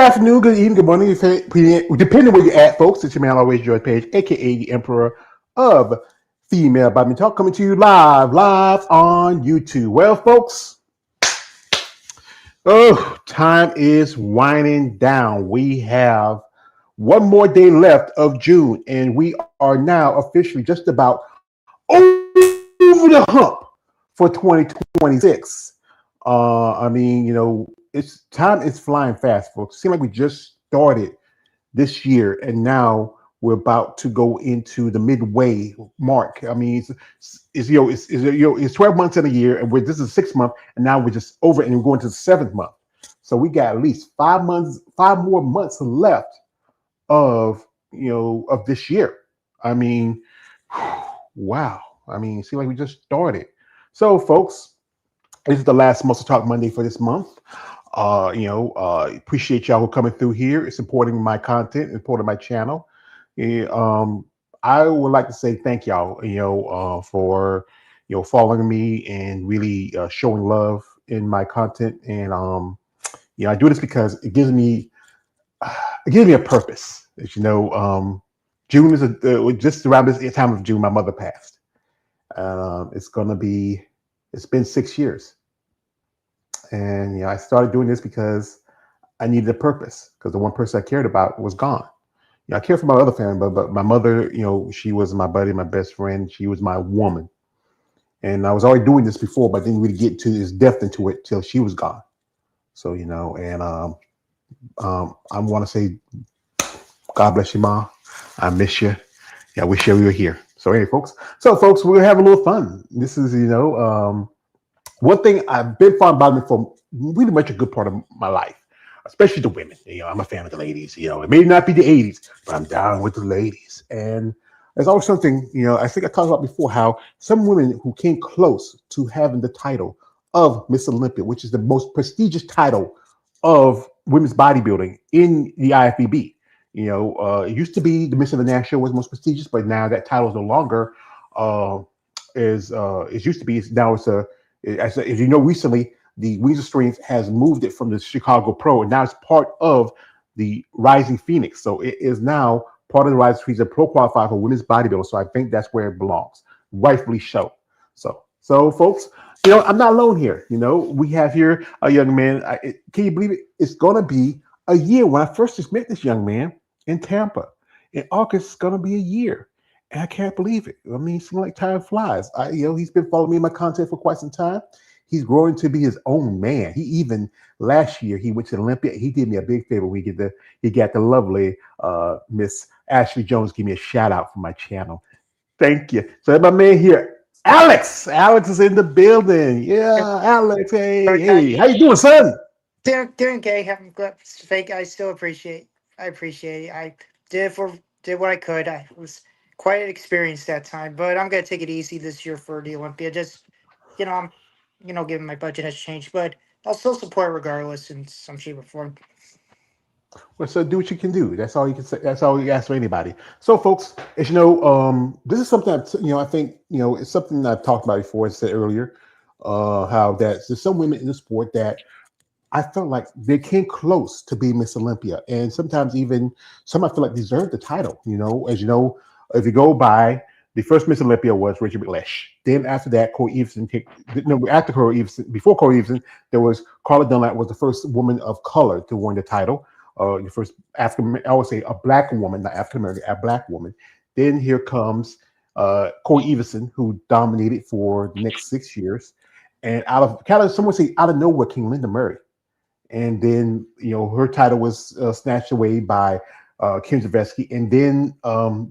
afternoon, good evening, good morning, depending where you're at, folks. It's your man, always George Page, aka the Emperor of Female Body Talk, coming to you live on YouTube. Well, folks, time is winding down. We have one more day left of June, and we are now officially just about over the hump for 2026. It's time is flying fast, folks. It seems like we just started this year, and now we're about to go into the midway mark. I mean, it's 12 months in a year, and this is 6 month, and now we're just over, and we're going to the 7th month. So we got at least 5 more months left of this year. I mean, wow. I mean, it seems like we just started. So, folks, this is the last MuscleTalk Monday for this month. Appreciate y'all who coming through here. It's supporting my content, supporting my channel. I would like to say thank y'all, for following me and really showing love in my content. And I do this because it gives me a purpose. As you know, June is just around this time of June, my mother passed. It's been 6 years. And I started doing this because I needed a purpose, because the one person I cared about was gone. I care for my other family, but my mother, she was my buddy, my best friend. She was my woman. And I was already doing this before, but I didn't really get to this depth into it till she was gone. So, I want to say, God bless you, Ma. I miss you. Yeah, I wish you were here. So, anyway, folks. So, folks, we're going to have a little fun. This is, one thing I've been fond about me for really much a good part of my life, especially the women. I'm a fan of the ladies. It may not be the 80s, but I'm down with the ladies. And there's always something, I think I talked about before, how some women who came close to having the title of Miss Olympia, which is the most prestigious title of women's bodybuilding in the IFBB. It used to be the Miss International was most prestigious, but now that title is no longer as it used to be. Now it's as you know, recently the Wings of Strength has moved it from the Chicago Pro, and now it's part of the Rising Phoenix. So it is now part of the Rising Phoenix, a pro qualifier for women's bodybuilding. So I think that's where it belongs, rightfully so. So folks, I'm not alone here. We have here a young man. Can you believe it? It's gonna be a year when I first just met this young man in Tampa. In August, it's gonna be a year. And I can't believe it. I mean, it seems like time flies. He's been following me in my content for quite some time. He's growing to be his own man. He even last year he went to Olympia. He did me a big favor. He got the lovely Miss Ashley Jones give me a shout out for my channel. Thank you. So my man here, Alex. Alex is in the building. Yeah, Alex. Hey, how you doing, son? Doing okay. I'm glad. Fake. I still appreciate. I appreciate it. I did what I could. I was quite an experience that time, but I'm gonna take it easy this year for the Olympia. Just I'm given my budget has changed, but I'll still support regardless in some shape or form. Well, so do what you can do. That's all you can say. That's all you ask for anybody. So, folks, as you know, this is something that I think it's something that I've talked about before. I said earlier, how that there's some women in the sport that I felt like they came close to being Miss Olympia, and sometimes even some I feel like deserve the title. As you know, if you go by, the first Miss Olympia was Rachel McLeish. Then after that, Corey Everson. After Corey Everson, before Corey Everson, there was Carla Dunlap was the first woman of color to win the title. The first African, I would say a black woman, not African American, a black woman. Then here comes Corey Everson, who dominated for the next 6 years, and some would say out of nowhere came Linda Murray. And then, her title was snatched away by Kim Zavetsky. And then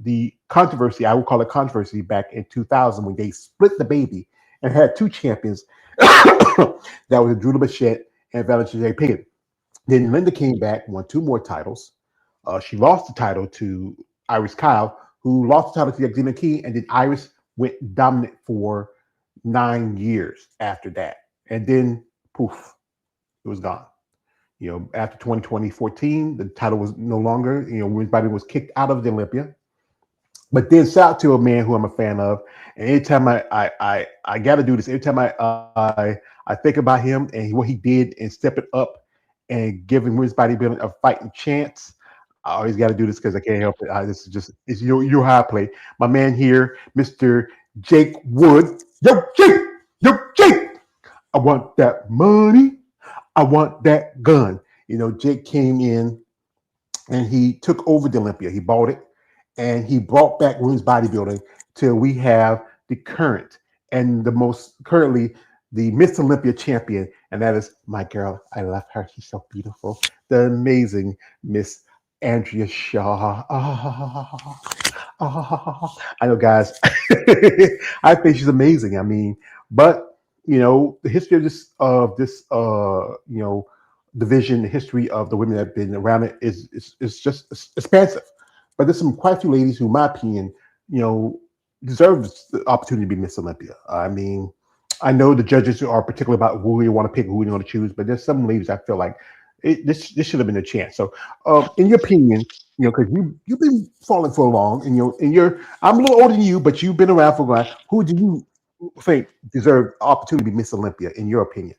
the controversy, I would call it controversy, back in 2000 when they split the baby and had two champions. That was Drew Bichette and Valentina Payton. Then Linda came back, won 2 more titles. She lost the title to Iris Kyle, who lost the title to Yaxina Key. And then Iris went dominant for 9 years after that. And then, poof, it was gone. After 2014, the title was no longer, women's body was kicked out of the Olympia. But then shout out to a man who I'm a fan of. And anytime I got to do this, anytime I think about him and what he did and step it up and giving women's bodybuilding a fighting chance. I always got to do this because I can't help it. This is just it's your high play. My man here, Mr. Jake Wood. Yo, Jake. Yo, Jake. I want that money. I want that gun. Jake came in and he took over the Olympia. He bought it and he brought back women's bodybuilding till we have the current and the most currently the Miss Olympia champion, and that is my girl. I love her. She's so beautiful. The amazing Miss Andrea Shaw. I know, guys. I think she's amazing. I mean, but the history of this division, the history of the women that have been around it is just expansive. But there's some quite a few ladies who, in my opinion, you know, deserve the opportunity to be Miss Olympia. I mean, I know the judges are particular about who you want to pick, who you want to choose, but there's some ladies I feel like this should have been a chance. So, in your opinion, because you've been following for long, and you're I'm a little older than you, but you've been around for a while. Who do you think deserve opportunity to be Miss Olympia in your opinion?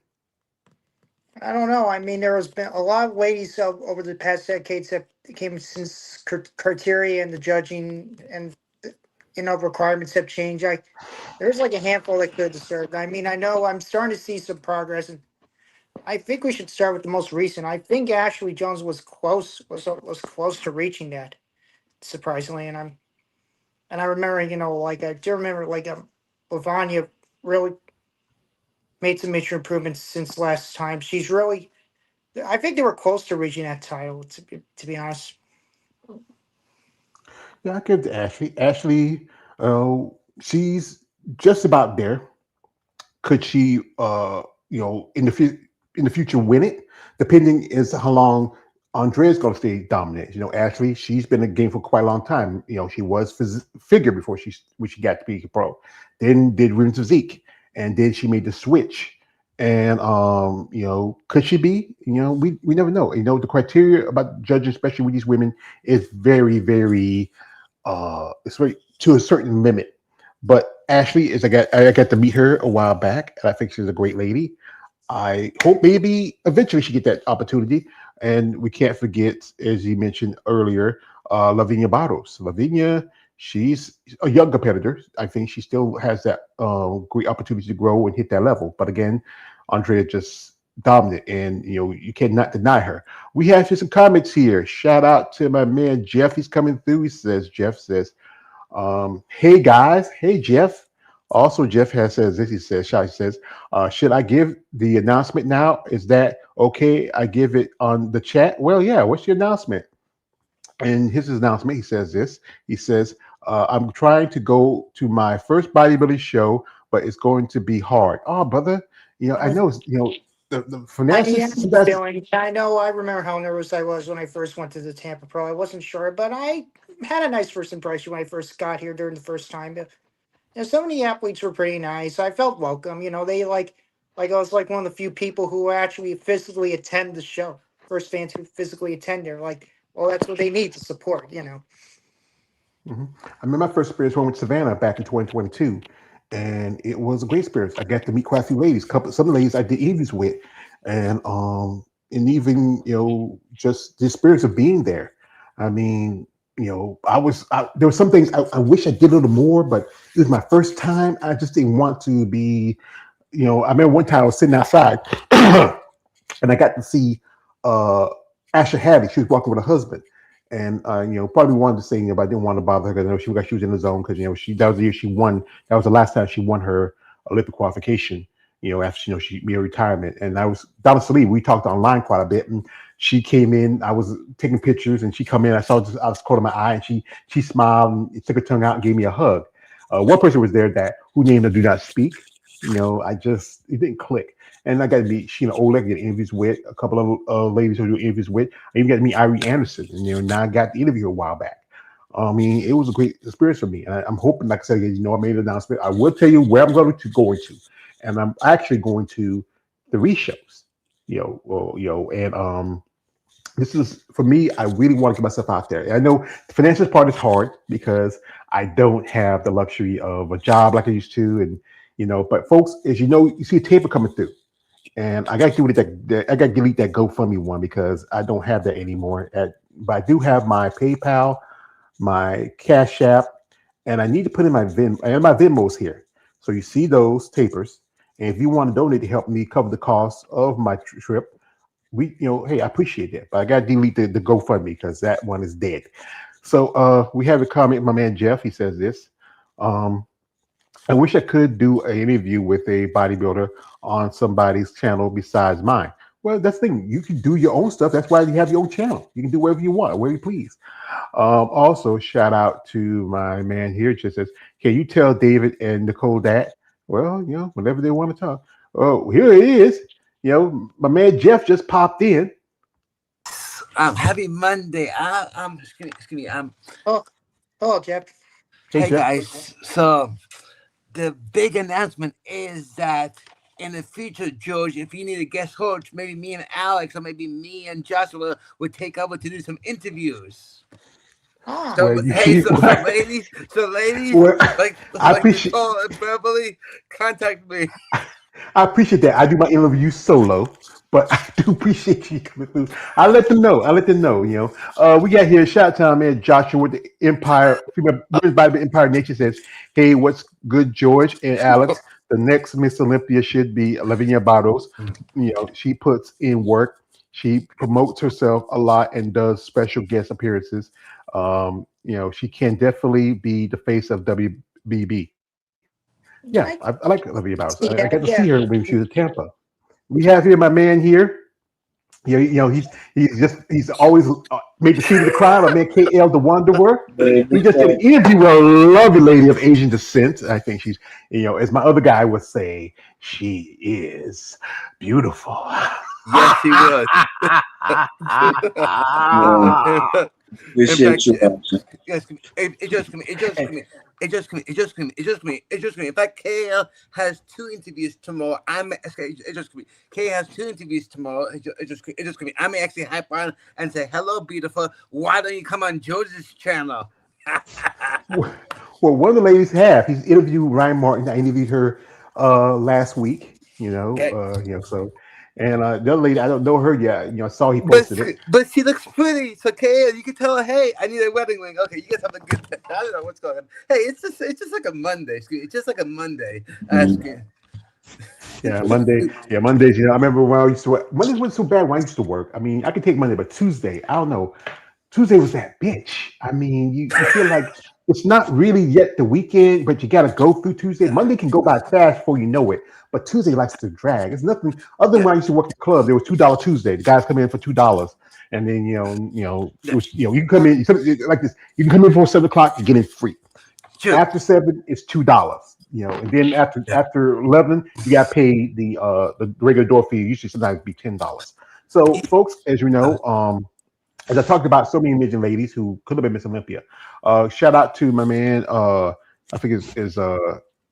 I don't know. I mean, there has been a lot of ladies over the past decades that came since criteria and the judging and requirements have changed. There's like a handful that could deserve. I mean, I know I'm starting to see some progress, and I think we should start with the most recent. I think Ashley Jones was close to reaching that, surprisingly, and I remember, like I do remember, like Lavanya really made some major improvements since last time. She's really, I think they were close to reaching that title. To be honest, Yeah, I give it to Ashley. Ashley, she's just about there. Could she, in the future, win it? Depending is how long Andrea's going to stay dominant. Ashley, she's been in the game for quite a long time. She was figure before when she got to be a pro. Then did women's physique, and then she made the switch. And could she be? We never know. The criteria about judging, especially with these women, is very, very it's very to a certain limit. But Ashley is I got to meet her a while back, and I think she's a great lady. I hope maybe eventually she get that opportunity. And we can't forget, as you mentioned earlier, Lavinia Barros. Lavinia, she's a young competitor. I think she still has that great opportunity to grow and hit that level. But again, Andrea just dominant, and you cannot deny her. We have just some comments here. Shout out to my man Jeff. He's coming through. Jeff says, hey guys, hey Jeff. Also, Jeff has says this. He says, should I give the announcement now? Is that okay? I give it on the chat. Well, yeah. What's your announcement? And his announcement, he says this. He says, I'm trying to go to my first bodybuilding show, but it's going to be hard. Oh, brother, I know, the I finances am sometimes. feeling. I know. I remember how nervous I was when I first went to the Tampa Pro. I wasn't sure, but I had a nice first impression when I first got here during the first time. Some of the athletes were pretty nice. I felt welcome. They like I was like one of the few people who actually physically attend the show. First fans who physically attend there. Like, well, that's what they need to support. Mhm. I remember my first experience went with Savannah back in 2022, and it was a great experience. I got to meet quite a few ladies. Some of the ladies I did interviews with, and even just the experience of being there. I mean, there were some things I wish I did a little more, but it was my first time. I just didn't want to be. I remember one time I was sitting outside, and I got to see uh, Asher Hattie. She was walking with her husband, and probably wanted to say, but I didn't want to bother her because I know she was in the zone because she that was the year she won. That was the last time she won her Olympic qualification. After she made her retirement, and I was Donna Salee. We talked online quite a bit, and she came in. I was taking pictures, and she come in. I was caught in my eye, and she smiled and took her tongue out and gave me a hug. One person was there that who named her "Do Not Speak." It didn't click. And I got to meet Sheena Oleg, get interviews with a couple of ladies who do interviews with. I even got to meet Irie Anderson, and now I got the interview a while back. I mean, it was a great experience for me, and I'm hoping, like I said, I made an announcement. I will tell you where I'm going to, and I'm actually going to the re-shows. And this is for me. I really want to get myself out there. And I know the financial part is hard because I don't have the luxury of a job like I used to, and but folks, as you see a taper coming through. and I got to delete that. I got to delete that GoFundMe one because I don't have that anymore. But I do have my PayPal, my Cash App, and I need to put in my Vim and my Venmo's here. So you see those tapers, and if you want to donate to help me cover the cost of my trip, hey, I appreciate that. But I got to delete the GoFundMe because that one is dead. So we have a comment. My man Jeff, he says this. Um, I wish I could do an interview with a bodybuilder on somebody's channel besides mine. Well, that's the thing. You can do your own stuff. That's why you have your own channel. You can do whatever you want, wherever you please. Also, shout out to my man here. Just says, can you tell David and Nicole that? Well, whenever they want to talk. Oh, here it is. My man Jeff just popped in. Happy Monday. Excuse me. Oh, hello, Jeff. Hey, Hey Jeff. guys. So the big announcement is that in the future, George, if you need a guest host, maybe me and Alex, or maybe me and Joshua would take over to do some interviews. Ah, So Well, hey, so ladies, Well, like I appreciate. Nicole and Beverly, contact me. I appreciate that. I do my interview solo, but I do appreciate you coming through. I let them know. We got here. Shout out to our man Joshua with the Empire, female women's bodybuilding Empire Nation says, "Hey, what's good, George and Alex? The next Miss Olympia should be Olivia Barros. She puts in work. She promotes herself a lot and does special guest appearances. She can definitely be the face of WBB. Yeah, I like Olivia Barros. I got to see her when she was at Tampa. We have here my man here. He's always made the seat of the crowd. My man KL the Wanderer. Hey, He what's just did an up? interview with a lovely lady of Asian descent. I think she's, as my other guy would say, she is beautiful. Yes, he was. Man, In appreciate fact, you, Action. it just me. In fact, KL has two interviews tomorrow. K has two interviews tomorrow. It just me. I may actually hype on and say, "Hello, beautiful. Why don't you come on George's channel?" Well, one of the ladies have. He's interviewed Ryan Martin. I interviewed her last week. Okay. So, and the other lady, I don't know her yet. I saw he But posted it. but she looks pretty. So KL, you can tell her, "Hey, I need a wedding ring." Okay, you guys have a good. I don't know what's going on. Hey, it's just like a Monday. It's just like a Monday. Mhm. Yeah, Monday. Yeah, Mondays. I remember when I used to work. Mondays wasn't so bad when I used to work. I mean, I could take Monday, but Tuesday, I don't know. Tuesday was that bitch. I mean, you feel like it's not really yet the weekend, but you got to go through Tuesday. Yeah, Monday can go by fast before you know it, but Tuesday likes to drag. It's nothing other than yeah, when I used to work at the club. There was $2 Tuesday. The guys come in for $2, and then it yeah. was you can come in like this. You can come in before 7 o'clock, you get in free. True. After 7, it's $2. And then Yeah. after 11, you got to pay the regular door fee. Usually, sometimes be $10. So, folks, as you know, as I talked about so many midget ladies who could have been Miss Olympia. Shout out to my man, I think is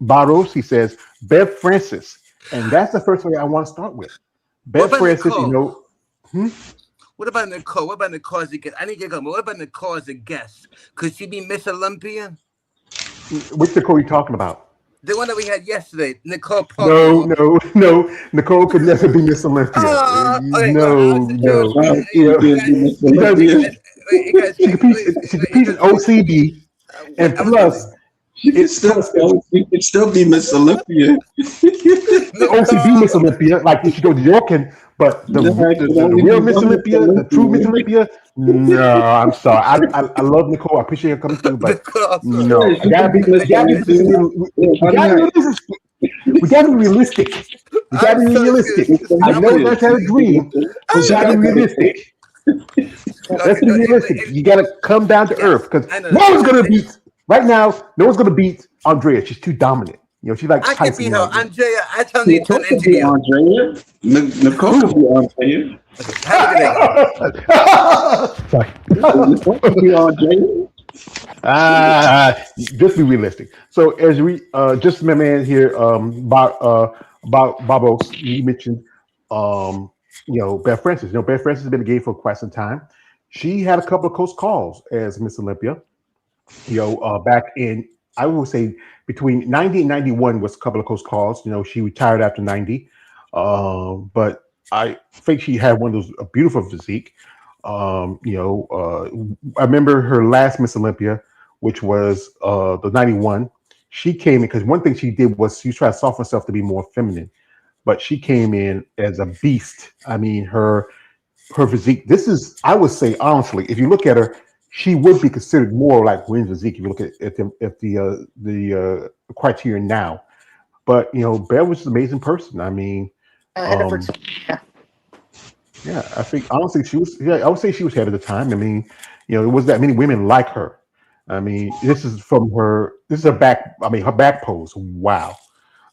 Barros. He says Bev Francis, and that's the first way I want to start with. What Bev about Francis, Nicole? hmm? What about Nicole? What about Nicole as a guest? I need to go. What about Nicole as a guest? Could she be Miss Olympia? Which Nicole are you talking about? The one that we had yesterday, Nicole No, Parker. no, no. Nicole could never be Miss Olympia. Okay, well, No, Alex and George, no. Wow, You you know, can't be Miss she does. hey Olympia. guys, hey guys, She competes. She competes in OCB, and I was gonna say, plus She can it still, plus it's you can still be Miss Olympia. OCB Miss Nicole. Olympia, like if you go to Yorkin, but the, That the, can the, the only real be Miss one Miss Olympia, the true Miss Olympia. Olympia, no, I'm sorry. I love Nicole. I appreciate her coming through, but Nicole. Yeah, no, I she gotta can be be, Miss I gotta be just a Olympia. little. Yeah, We why gotta be not? realistic. We gotta be realistic. We gotta I'm be so realistic. Miss I I'm know gonna. Olympia. that's She had a can be dream, but we She gotta got be a title. realistic. Okay, Let's be realistic. You gotta come down to earth yes, because I know no that. one's gonna beat right now. No one's gonna beat Andrea. She's too dominant. She's like I could be Tyson her, was. Andrea. I tell you to Nicole an could be interview. Andrea. Nicole could Who? be Andrea. Okay, have a good day, guys. Sorry. Nicole could be Andrea. Just be realistic. So as we just my man here, about Babos, you mentioned Beth Francis. Beth Francis has been in the game for quite some time. She had a couple of close calls as Miss Olympia. Back in I would say between 90 and 91 was a couple of close calls. She retired after 90. But I think she had one of those a beautiful physique. I remember her last Miss Olympia, which was the '91. She came in because one thing she did was she tried to soften herself to be more feminine, but she came in as a beast. I mean, her physique. This is, I would say, honestly, if you look at her, she would be considered more like women's physique if you look at the criteria now. But Bev was an amazing person. I mean, Ahead of her um, time. Yeah. yeah, I think honestly she was. Yeah, I would say she was ahead of the time. I mean, there was that many women like her. I mean, this is from her. This is her back. I mean, her back pose. Wow.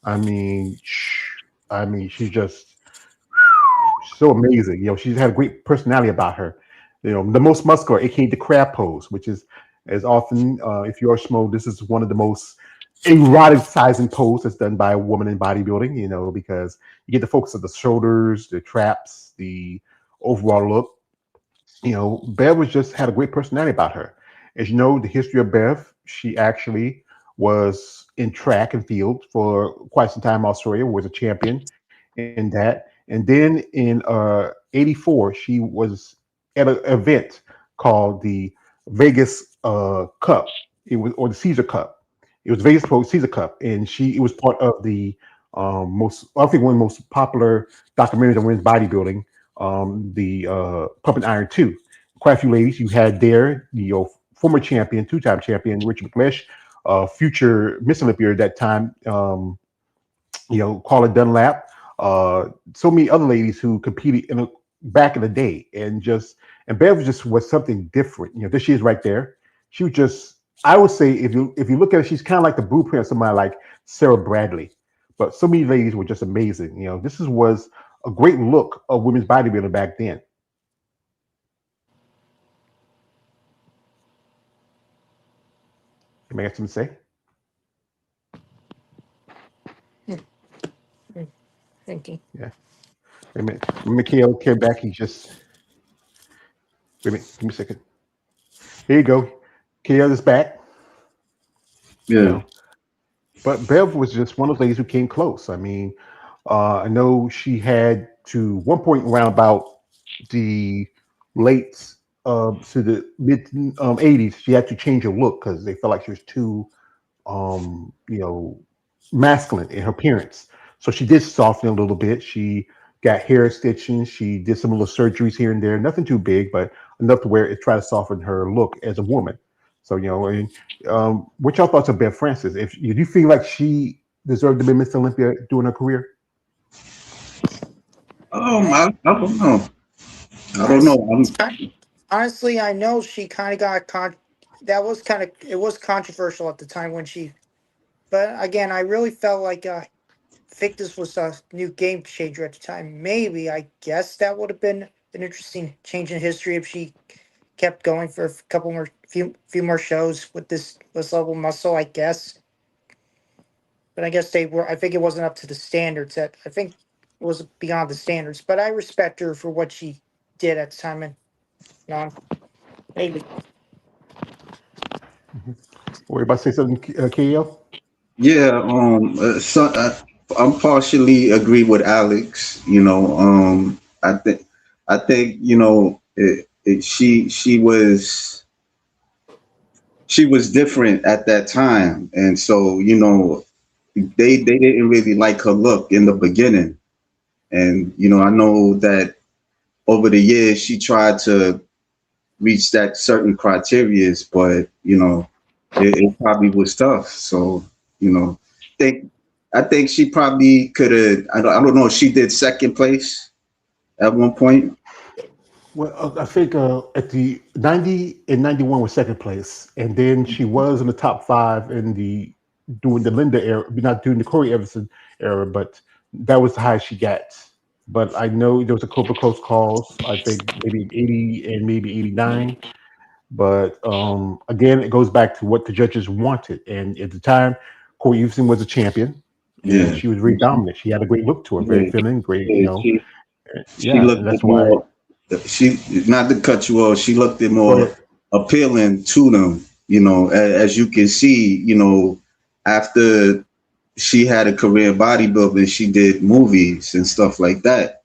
I mean, she's just so amazing. She's had a great personality about her. The most muscular, aka the crab pose, which is as often, if you're a schmo, this is one of the most eroticizing pose that's done by a woman in bodybuilding. Because you get the focus of the shoulders, the traps, the overall look. Bev was just had a great personality about her. As you know, the history of Bev, she actually was in track and field for quite some time. Australia was a champion in that, and then in '84, she was at an event called the Vegas Cup. It was or the Caesar Cup. It was Vegas Pro Caesar Cup, and it was part of the most I think one of the most popular documentaries on women's bodybuilding, the Pump and Iron 2. Quite a few ladies you had there, the former champion, two-time champion Richard McLeish, future Miss Olympia at that time, Carla Dunlap, so many other ladies who competed back in the day, and Bev just was something different. There she is right there. She was just, I would say, if you look at her, she's kind of like the blueprint of somebody like Sarah Bradley. But so many ladies were just amazing. Was a great look of women's bodybuilding back then. You may have something to say. Thinking. Yeah. Wait a minute. Mikhail came back. He just wait a minute. Give me a second. Here you go. Kale is back. You Yeah. know, but Bev was just one of those ladies who came close. I mean, I know she had to one point around about the late to the mid '80s. She had to change her look because they felt like she was too um, you know, masculine in her appearance. So she did soften a little bit. She got hair stitching. She did some little surgeries here and there. Nothing too big, but enough to where it tried to soften her look as a woman. So and what y'all thoughts of Bev Francis? If you do feel like she deserved to be Miss Olympia during her career, I don't know. I don't Honest- know. Honestly, I know she kind of that was kind of it was controversial at the time when she. But again, I really felt like think this was a new game changer at the time. Maybe I guess that would have been an interesting change in history if she kept going for a couple more few more shows with this level of muscle. I guess, but I guess they were. I think it wasn't up to the standards that I think it was beyond the standards. But I respect her for what she did at the time, and maybe. or about to say something, KL? Yeah. I'm partially agree with Alex. I think she was different at that time, and so they didn't really like her look in the beginning, and I know that over the years she tried to reach that certain criterias, but it probably was tough. So think I think she probably could have. I don't know if she did second place at one point. Well, I think at the '90 and '91 was second place, and then she was in the top five in the during the Linda era, not during the Corey Everson era, but that was the highest she got. But I know there was a couple of close calls. I think maybe '80 and maybe '89. But again, it goes back to what the judges wanted. And at the time, Corey Everson was a champion, and Yeah, she was very dominant. She had a great look to her, very yeah, feminine, great. yeah. She Yeah, and looked that's at why. more. She Not to cut you off. She looked at Go more ahead. appealing to them. As you can see, after she had a career in bodybuilding. She did movies and stuff like that,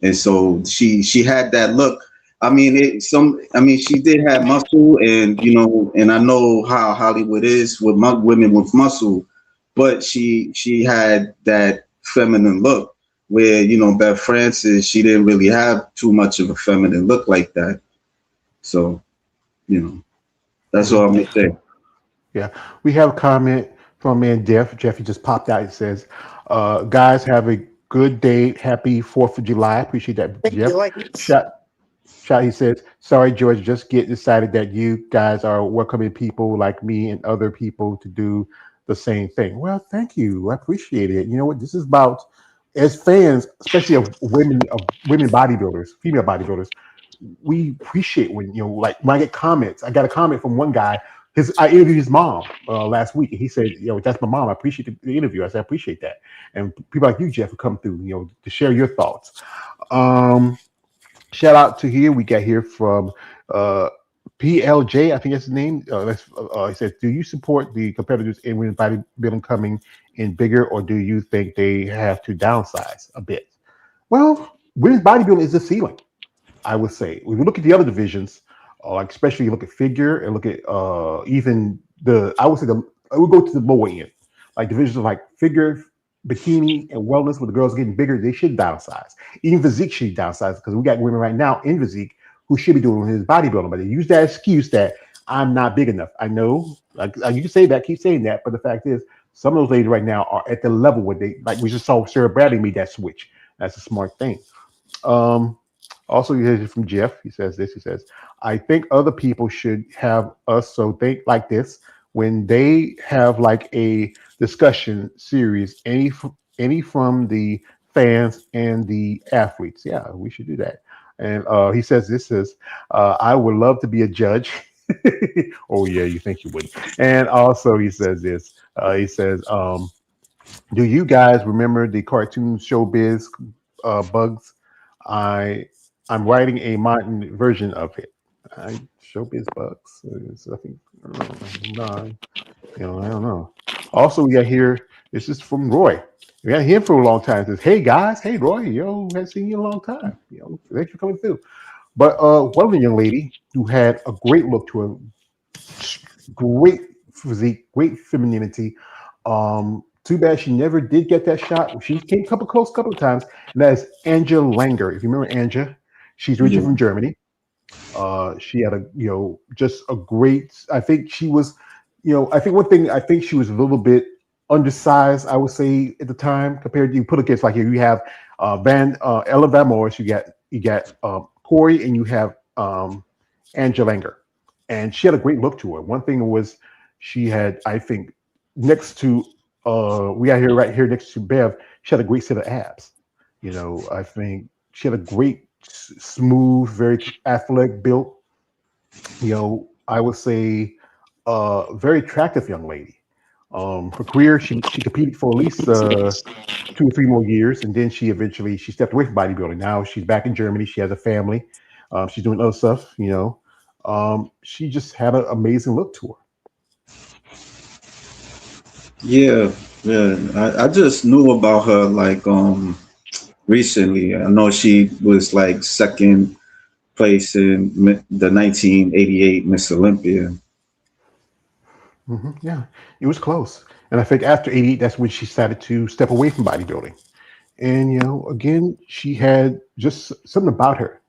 and so she had that look. I mean, she did have muscle, and and I know how Hollywood is with women with muscle, but she had that feminine look where Beth Francis, she didn't really have too much of a feminine look like that. So you know, that's all I'm gonna say. Yeah, we have a comment from man Jeff. Jeff, he just popped out. It says, "Guys, have a good day. Happy Fourth of July. Appreciate that, Thank you. Jeff." Like, Shout, shout. He says, "Sorry, George. Just get decided that you guys are welcoming people like me and other people to do the same thing." Well, thank you. I appreciate it. You know what? This is about as fans, especially of women bodybuilders, female bodybuilders, we appreciate when like when I get comments. I got a comment from one guy. I interviewed his mom last week, and he said, that's my mom. I appreciate the interview. I said, I appreciate that, and people like you, Jeff, who come through, to share your thoughts. Um, Shout out to here. We got here from uh, PLJ. I think that's his name. He says, "Do you support the competitors in women's bodybuilding coming in bigger, or do you think they have to downsize a bit?" Well, women's bodybuilding is the ceiling. I would say. When we look at the other divisions, like especially you look at figure and look at even I would say I would go to the lower end, like divisions like figure, bikini, and wellness, where the girls are getting bigger, they should downsize. Even physique should downsize because we got women right now in physique who should be doing his bodybuilding, but they use that excuse that I'm not big enough. I know, like you can say that, keep saying that, but the fact is, some of those ladies right now are at the level where they, like we just saw Sarah Bradley made that switch. That's a smart thing. Um, Also, you hear from Jeff. He says this. He says, "I think other people should have us so think like this when they have like a discussion series. Any from the fans and the athletes. Yeah, we should do that." And he says, "This is I would love to be a judge." Oh yeah, you think you would? And also, he says this. He says, "Do you guys remember the cartoon Showbiz Bugs? I I'm writing a modern version of it. I Showbiz Bugs. I think I don't know, nine. I don't know. Also, we got here. This is from Roy. We had him for a long time. It says, "Hey guys, hey Roy, haven't seen you in a long time. Thanks for coming through." But one of the young lady who had a great look to her, great physique, great femininity. Too bad she never did get that shot. She came close a couple of times, and that is Anja Langer. If you remember Anja, she's originally Yeah. from Germany. She had just a great. I think she was, I think one thing I think she was a little bit undersized. I would say at the time compared to you put against like here you have Ella Van Morris, you got Corey, and you have Angela Langer, and she had a great look to her. One thing was she had, I think, next to we got here right here next to Bev, she had a great set of abs. I think she had a great, smooth, very athletic built. I would say very attractive young lady. Her career, she competed for at least 2 or 3 more years, and then she stepped away from bodybuilding. Now she's back in Germany. She has a family. She's doing other stuff. She just had an amazing look to her. Yeah, yeah. I just knew about her like recently. I know she was like second place in the 1988 Miss Olympia. Yeah, it was close. And I think after '88, that's when she decided to step away from bodybuilding. And again, she had just something about her.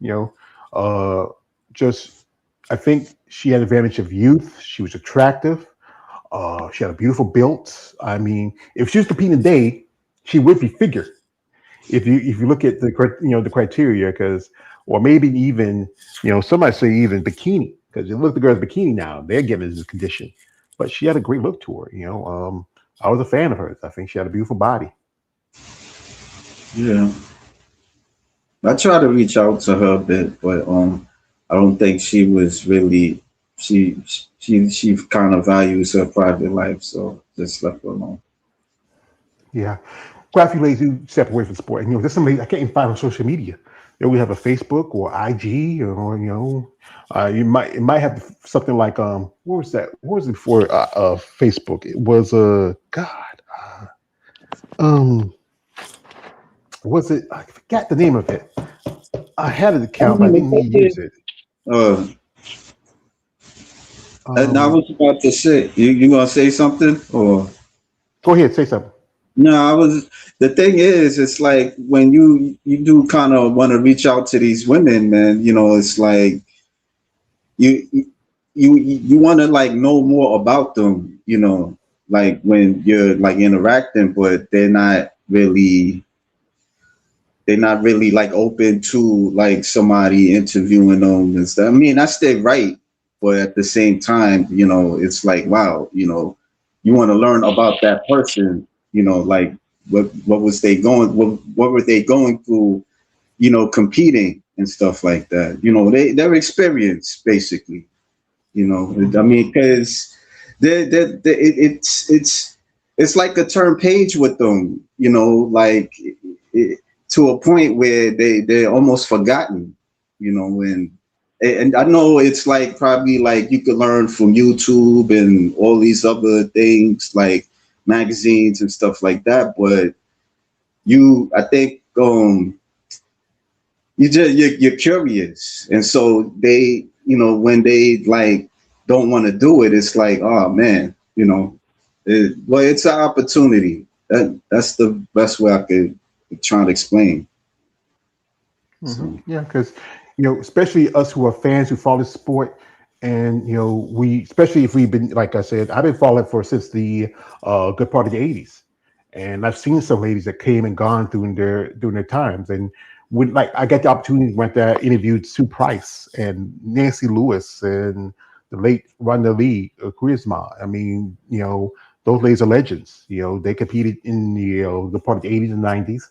Just I think she had advantage of youth. She was attractive. She had a beautiful build. I mean, if she was competing today, she would be figure. If you look at the criteria, because or maybe even somebody say even bikini, because you look at the girls bikini now, they're getting this condition. But she had a great look to her. I was a fan of hers. I think she had a beautiful body. Yeah, I tried to reach out to her a bit, but I don't think she was really she kind of values her private life, so just left her alone. Yeah. Quite a few ladies who step away from sport. And there's some ladies I can't even find on social media. We have a Facebook or IG, or it might have something like what was that? What was it before Facebook? It was God. um, was it? I forgot the name of it. I had an I account, but I mean, didn't use it. uh, and I Um, was about to say, you gonna say something or? Go ahead, say something. No, I was. The thing is, it's like when you do kind of want to reach out to these women, man. You know, it's like you you want to like know more about them. You know, like when you're like interacting, but they're not really like open to like somebody interviewing them and stuff. I mean, that's their right, but at the same time, you know, it's like wow, you know, you want to learn about that person, you know, like what was they going, what were they going through, you know, competing and stuff like that. You know, their experience basically. You know, I Mhm. mean, because it's like a turn page with them. You know, like it, to a point where they're almost forgotten. You know, and I know it's like probably like you could learn from YouTube and all these other things like magazines and stuff like that, but I think you're curious, and so they, you know, when they like don't want to do it, it's like, oh man, you know, well, it's an opportunity. That's the best way I could try to explain. So Yeah, because especially us who are fans who follow the sport, and we, especially if we've been, like I said, I've been following for since the good part of the '80s, and I've seen some ladies that came and gone during their times, and when like I got the opportunity went there, interviewed Sue Price and Nancy Lewis and the late Ronda Lee, Charisma. I mean, those ladies are legends. They competed in the part of the '80s and '90s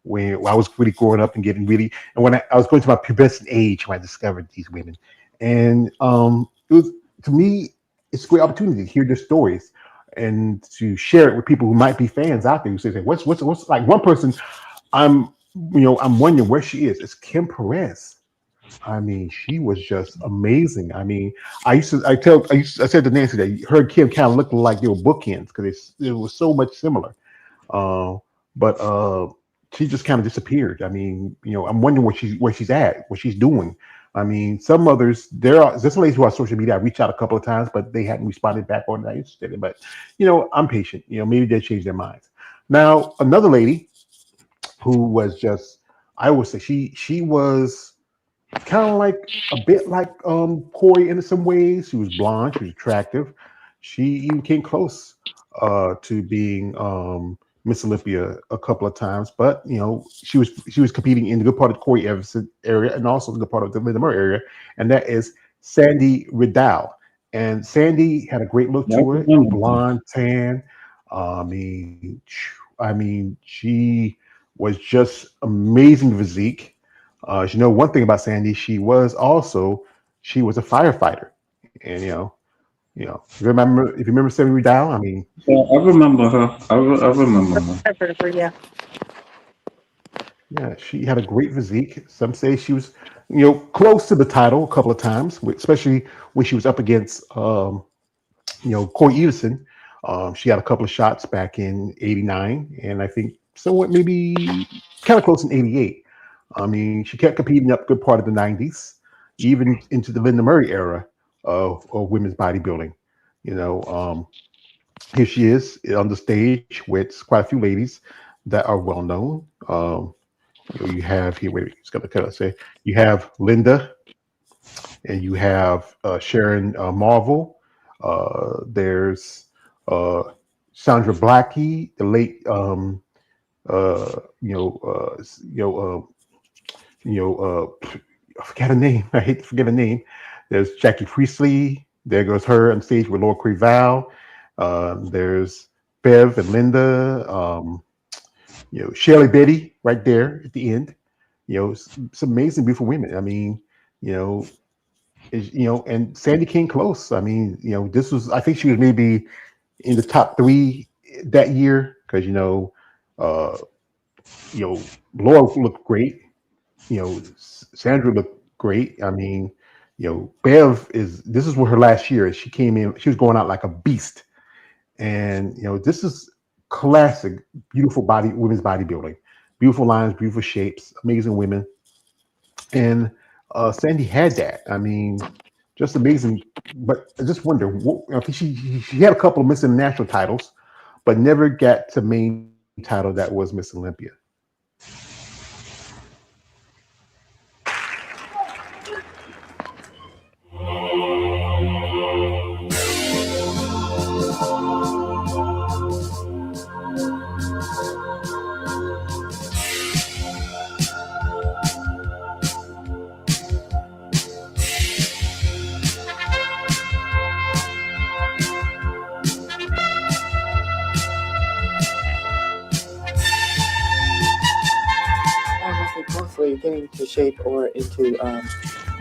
when I was really growing up and getting really, and when I was going to my pubescent age when I discovered these women, and it was, to me, it's a great opportunity to hear their stories and to share it with people who might be fans out there who say, what's like one person I'm wondering where she is. It's Kim Perez. I mean, she was just amazing. I mean, I said to Nancy that her and Kim kind of looked like they were bookends because it was so much similar. Uh, but she just kind of disappeared. I mean, I'm wondering where she's at, what she's doing. I mean, some others there's some ladies who are on social media. I reached out a couple of times, but they hadn't responded back or not interested in. But I'm patient. Maybe they change their minds. Now, another lady who was just, I would say she was kind of like a bit like Corey in some ways. She was blonde, she was attractive. She even came close to being Miss Olympia a couple of times, but she was competing in the good part of the Corey Everson area and also the good part of the Linda Murray area, and that is Sandy Riddell. And Sandy had a great look yeah, I to it, remember. blonde, tan. I mean, she was just amazing physique. One thing about Sandy, she was a firefighter, and if you remember Sandy Dow, I mean, Yeah, I remember her. I remember her. I've heard of her, yeah. yeah, she had a great physique. Some say she was, close to the title a couple of times, especially when she was up against, Corey Everson. She had a couple of shots back in '89, and I think somewhat maybe kind of close in '88. I mean, she kept competing up good part of the '90s, even into the Linda Murray era of women's bodybuilding. You know, um, Here she is on the stage with quite a few ladies that are well known. You have here, wait, it's gonna kind of say you have Linda and you have Sharon Marvel. There's uh, Sandra Blackie, the late uh, you know you know I forget her name. I hate to forget her name. There's Jackie Priestley. There goes her on stage with Laura Creval. There's Bev and Linda. Shirley Betty right there at the end. Some amazing, beautiful women. I mean, you know, and Sandy came close. I mean, this was, I think she was maybe in the top three that year because, uh, Laura looked great. Sandra looked great. I mean, Bev this is what her last year is. She came in, she was going out like a beast. And, this is classic, beautiful women's bodybuilding, beautiful lines, beautiful shapes, amazing women, and Sandy had that. I mean, just amazing. But I just wonder, I think she had a couple of Miss International titles, but never got to main title that was Miss Olympia. I think mostly getting to shape or into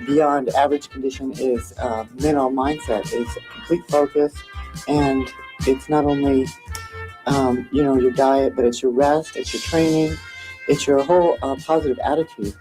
beyond average condition is mental mindset. It's complete focus, and it's not only your diet, but it's your rest, it's your training, it's your whole positive attitude.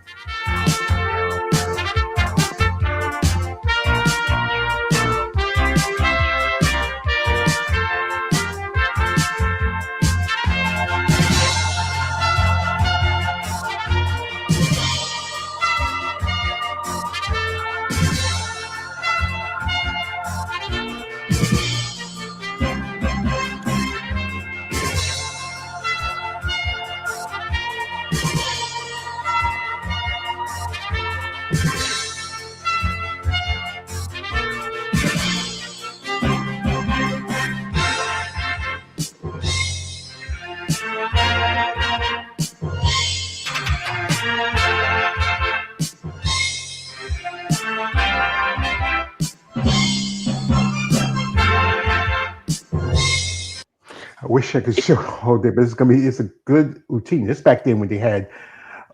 I wish I could show the whole day, but it's a good routine. This back then when they had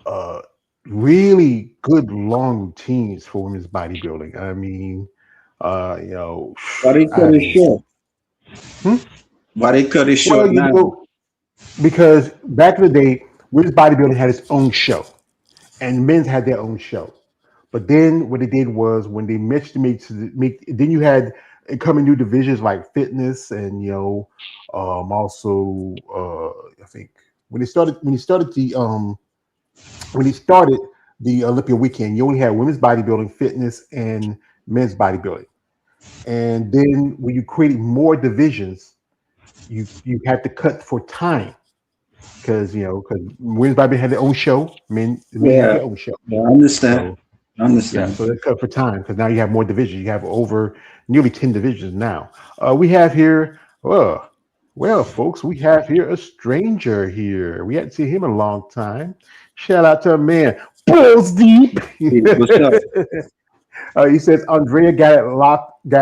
uh, really good long routines for women's bodybuilding. I mean, you know, Why they cut I it mean, short? hmm? Why they cut it Well, short you now? know, because back in the day, women's bodybuilding had its own show, and men's had their own show. But then what they did was when they then you had coming new divisions like fitness and also I think when they started the Olympia weekend, you only had women's bodybuilding, fitness, and men's bodybuilding. And then when you created more divisions, you had to cut for time because women's bodybuilding had their own show, men had Yeah, their own show. yeah, I understand. So I yeah, understand. so they cut for time because now you have more divisions. You have over nearly 10 divisions now. We have here, well, folks, we have here a stranger here. We hadn't seen him in a long time. Shout out to a man, balls deep. Hey, what's up? He says Andrea got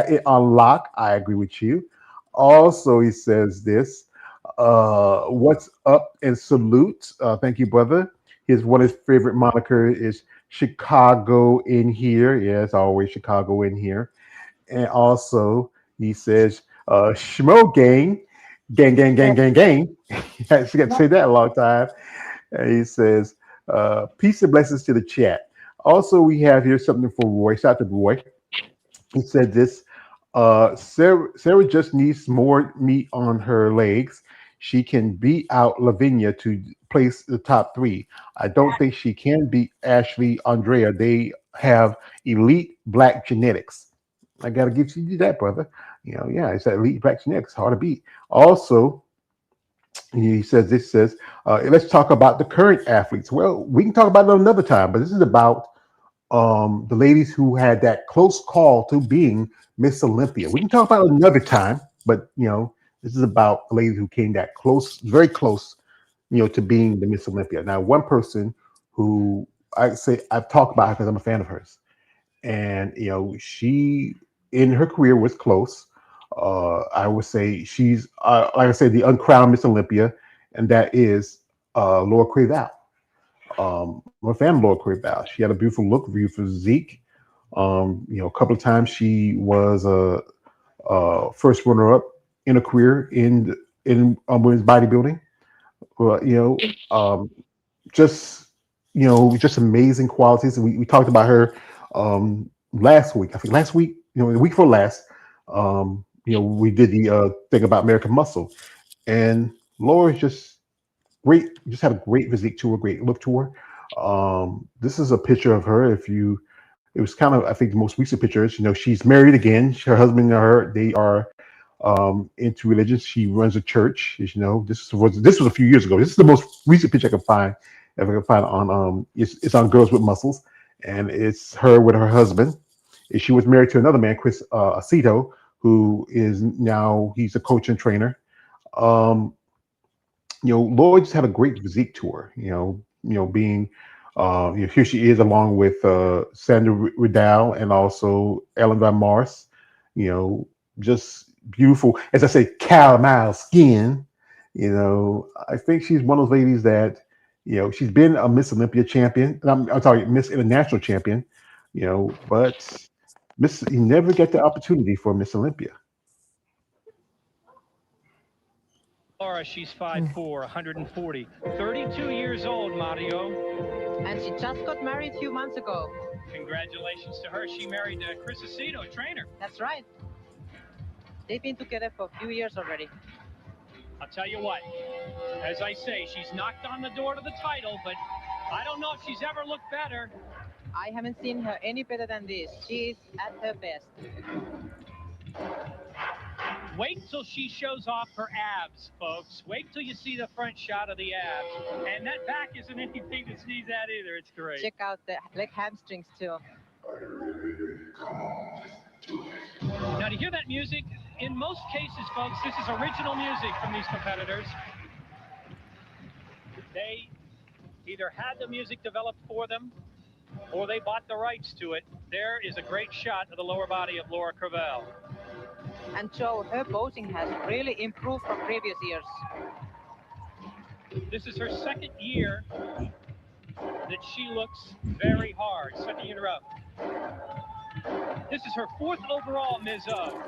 it on lock. I agree with you. Also, he says this. What's up and salute. Thank you, brother. His one of his favorite moniker is Chicago in here. Yes, always Chicago in here. And also he says Schmo gang, gang, gang, gang, gang. He actually got to say that a long time. And he says peace and blessings to the chat. Also, we have here something for Roy. Shout out to Roy. He said this. Sarah just needs more meat on her legs. She can beat out Lavinia to place the top three. I don't think she can beat Ashley Andrea. They have elite black genetics. I gotta give you that, brother. Yeah, it's that elite black genetics, hard to beat. Also, this says, let's talk about the current athletes. Well, we can talk about it another time, but this is about the ladies who had that close call to being Miss Olympia. We can talk about it another time, but this is about the ladies who came that close, very close, to being the Miss Olympia. Now, one person who I've talked about her because I'm a fan of hers, and she in her career was close. I would say she's like I said, the uncrowned Miss Olympia, and that is Laura Craval. I'm a fan of Laura Craval. She had a beautiful look, beautiful physique. A couple of times she was a first runner-up in a career in women's bodybuilding. Well, just just amazing qualities. And we talked about her last week. I think last week, the week before last, we did the thing about American Muscle, and Laura's just great. Just had a great physique to her, great look to her. This is a picture of her. If you, it was kind of I think the most recent picture is she's married again. Her husband and her they are into religion. She runs a church. This was a few years ago. This is the most recent picture I can find. If I can find on it's on Girls with Muscles, and it's her with her husband. And she was married to another man, Chris Aceto, who is now he's a coach and trainer. Um, Lloyd just had a great physique to her. Being here she is along with Sandra Riddell and also Ellen Van Mars. Just beautiful. As I say, caramel skin. I think she's one of those ladies that she's been a Miss Olympia champion. And I'm sorry, Miss International champion. But Miss, you never get the opportunity for Miss Olympia. Laura, she's 5'4", 140, 32 years old, Mario. And she just got married a few months ago. Congratulations to her. She married Chris Aceto, a trainer. That's right. They've been together for a few years already. I'll tell you what, as I say, she's knocked on the door to the title, but I don't know if she's ever looked better. I haven't seen her any better than this. She's at her best. Wait till she shows off her abs, folks. Wait till you see the front shot of the abs. And that back isn't anything to sneeze at either. It's great. Check out the leg hamstrings too. Now, to hear that music, in most cases, folks, this is original music from these competitors. They either had the music developed for them or they bought the rights to it. There is a great shot of the lower body of Laura Cravell. And Joe, her posing has really improved from previous years. This is her second year that she looks very hard. Second year in a row. This is her fourth overall, Ms. O.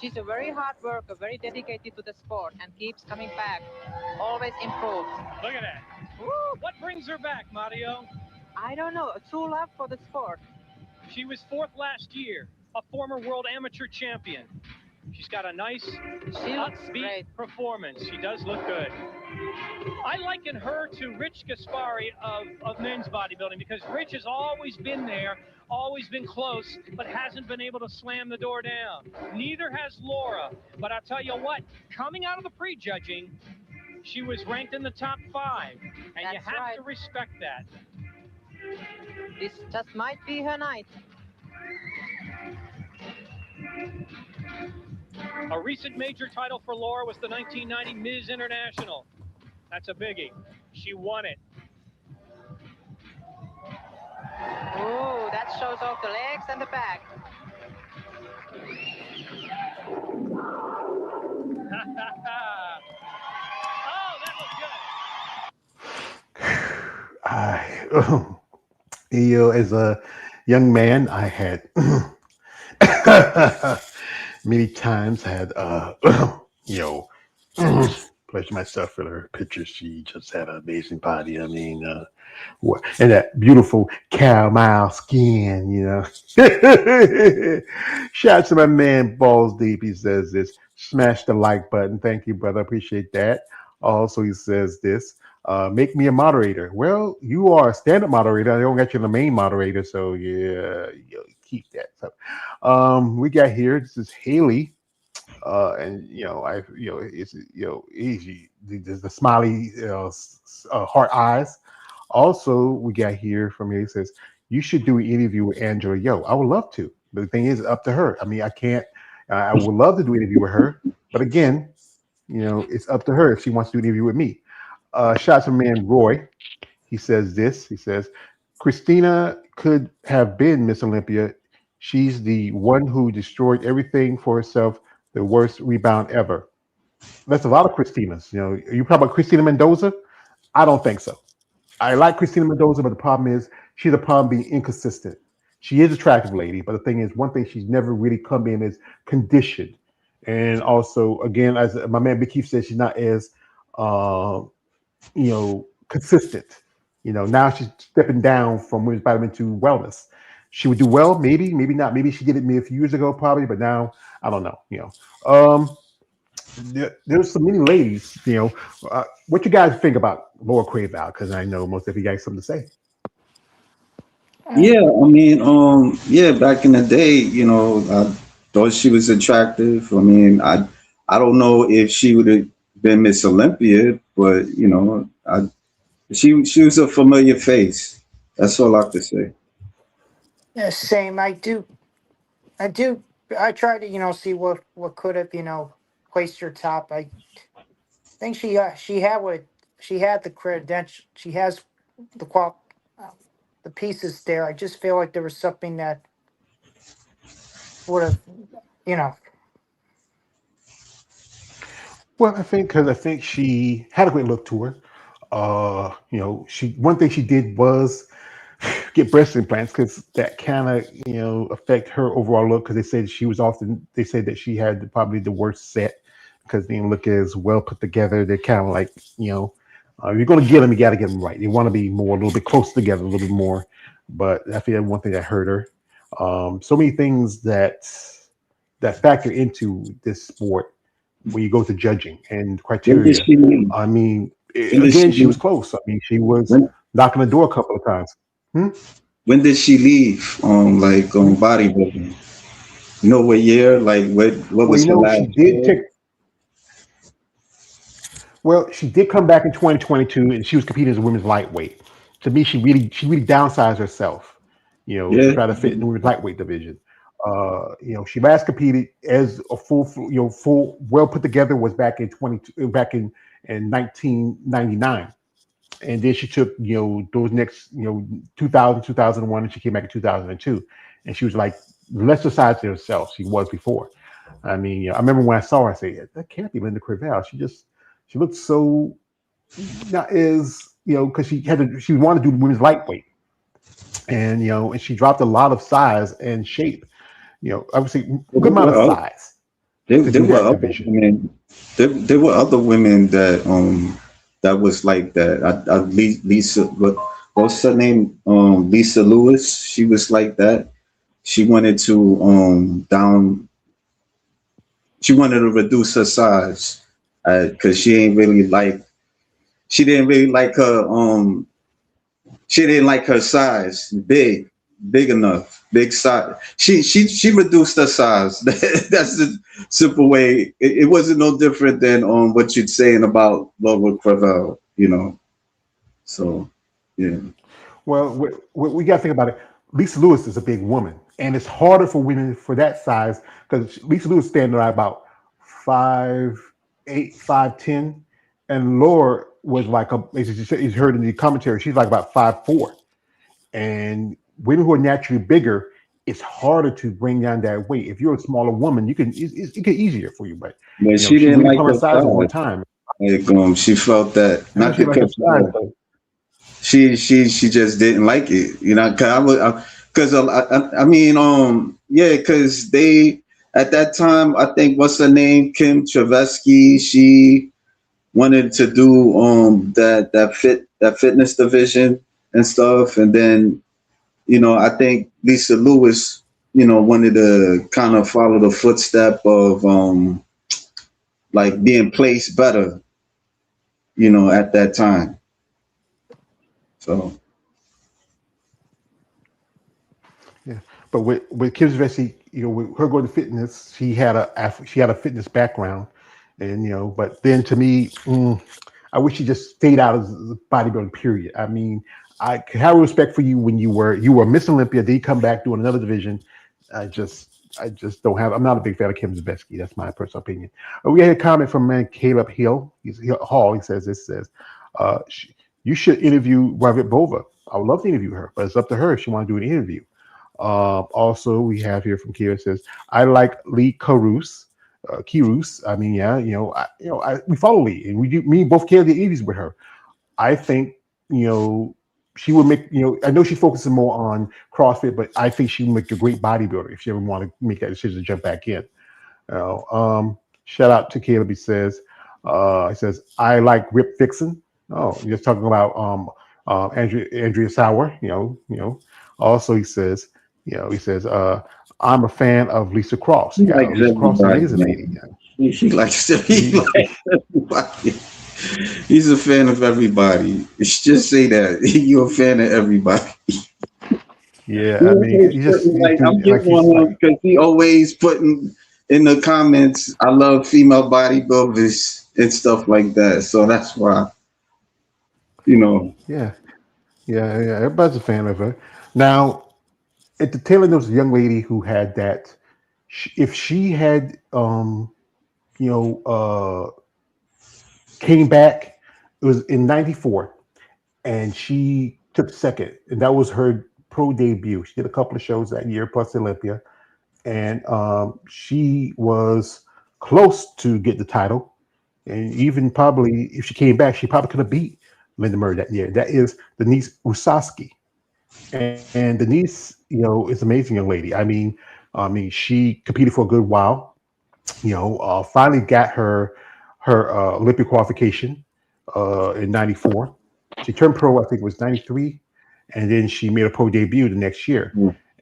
She's a very hard worker, very dedicated to the sport, and keeps coming back. Always improves. Look at that. Woo! What brings her back, Mario? I don't know, a true love for the sport. She was fourth last year, a former world amateur champion. She's got a nice, upbeat performance. She does look good. I liken her to Rich Gaspari of men's bodybuilding because Rich has always been there, always been close, but hasn't been able to slam the door down. Neither has Laura. But I'll tell you what, coming out of the prejudging, she was ranked in the top 5, and you have to respect that. This just might be her night. A recent major title for Laura was the 1990 Ms. International. That's a biggie. She won it. Oh, that shows off the legs and the back. Oh, that looked good. As a young man, I had many times had pleasure myself with her pictures. She just had an amazing body. I mean, and that beautiful caramel skin, Shout out to my man Balls Deep. He says this. Smash the like button. Thank you, brother. Appreciate that. Also, he says this. Make me a moderator. Well, you are a standard moderator. I don't got you the main moderator, so yeah, keep that. So, we got here. This is Haley, and it's easy. There's the smiley heart eyes. Also, we got here from here. He says you should do an interview with Angela Yo. I would love to, but the thing is, up to her. I mean, I can't. I would love to do an interview with her, but again, it's up to her if she wants to do an interview with me. Shout out to man Roy. He says this. He says, Christina could have been Miss Olympia. She's the one who destroyed everything for herself, the worst rebound ever. That's a lot of Christinas. Are you talking about Christina Mendoza? I don't think so. I like Christina Mendoza, but the problem is she's a problem being inconsistent. She is an attractive lady, but the thing is, one thing she's never really come in is conditioned. And also, again, as my man Big Keith said, she's not as consistent. Now she's stepping down from women's bodybuilding to wellness. She would do well, maybe not. Maybe she did it a few years ago, probably, but now I don't know. there's so many ladies. What you guys think about Laura Craval? Because I know most of you guys have something to say. Yeah, I mean, yeah, back in the day, I thought she was attractive. I mean, I don't know if she would have been Miss Olympia, but she was a familiar face. That's all I have to say. Yeah, same. I do. I try to see what could have placed her top. I think she had the credential. She has the uh, the pieces there. I just feel like there was something that would have you know Well, I think she had a great look to her. She one thing she did was get breast implants because that kind of affect her overall look because they said that she had probably the worst set because they didn't look as well put together. They're kind of like if you're gonna get them, you got to get them right. They want to be more a little bit close together, a little bit more. But I think that's one thing that hurt her. So many things that factor into this sport when you go to judging and When did criteria. she leave? I mean, When did she again, she was leave? close. I mean, she was When knocking the door a couple of times. Hmm? when did she leave? Like bodybuilding. You know what year? Like what Well, was her she last did year? take. Well, she did come back in 2022, and she was competing as a women's lightweight. To me, she really downsized herself, to Yeah. try to fit in the women's lightweight division. She last competed as a full, well put together was back in 1999, and then she took those next 2000, 2001, and she came back in 2002, and she was like lesser size to herself she was before. I mean, I remember when I saw her, I said, that can't be Linda Craval. She looked so not as because she wanted to do women's lightweight, and and she dropped a lot of size and shape. I would say good amount of Well, size to there do were that other division. women. There were other women that was like that. Lisa, what's her name? Lisa Lewis. She was like that. She wanted to down. She wanted to reduce her size because she didn't really like her she didn't like her size big enough, big size. She reduced her size. That's the simple way. It wasn't no different than what you're saying about Laura Cravel, So yeah, Well, we got to think about it. Lisa Lewis is a big woman, and it's harder for women for that size because Lisa Lewis standing at about 5'8", 5'10", and Laura was like as you heard in the commentary, she's like about 5'4". And women who are naturally bigger, it's harder to bring down that weight. If you're a smaller woman, it get easier for you. But but she she didn't really like her publicized it one size. time. Like she felt that I know not she to like her cut you size, off. but She just didn't like it, cause I mean, yeah, cause they at that time, I think what's her name, Kim Travesky, she wanted to do that fitness division and stuff, and then I think Lisa Lewis, wanted to kind of follow the footstep of like being placed better, at that time. So yeah, but with Kim Zvesi, with her going to fitness, she had a fitness background, and but then to me, I wish she just stayed out of the bodybuilding. Period. I mean, I could have respect for you when you were Miss Olympia. Then you come back doing another division. I just don't have. I'm not a big fan of Kim Zabesky. That's my personal opinion. We had a comment from man Caleb Hill. Hall. He says this says, uh, sh- "You should interview Ravit Bova. I would love to interview her, but it's up to her if she want to do an interview." Also, we have here from Kira says, "I like Lee Carus." Kirus. I mean, yeah, we follow Lee, and me and both Kira did interviews with her. I think you know she would make. I know she's focusing more on CrossFit, but I think she would make a great bodybuilder if she ever want to make that decision to jump back in. Shout out to Caleb. He says, I like Rip Fixin. Oh, you're just talking about Andrea Sauer. Also, he says, I'm a fan of Lisa Cross. she Yeah, likes Lisa Cross is an everybody, amazing lady. man. Yeah. He likes to. He He, likes everybody. He's a fan of everybody. Just say that you're a fan of everybody. yeah, He I mean, always putting, he's like, doing I'm it like getting he's on like him because he always putting in the comments, "I love female bodybuilders" and stuff like that. So that's why, you know. yeah, yeah. Everybody's a fan of her. Now, at the tail end, there was a young lady who had that. If she had, you know, came back, it was in '94, and she took second, and that was her pro debut. She did a couple of shows that year, plus Olympia, and she was close to get the title. And even probably if she came back, she probably could have beat Linda Murray that year. That is Denise Usaski. And Denise, is an amazing young lady. I mean, she competed for a good while. Finally got her Olympic qualification in '94. She turned pro, I think it was '93, and then she made a pro debut the next year.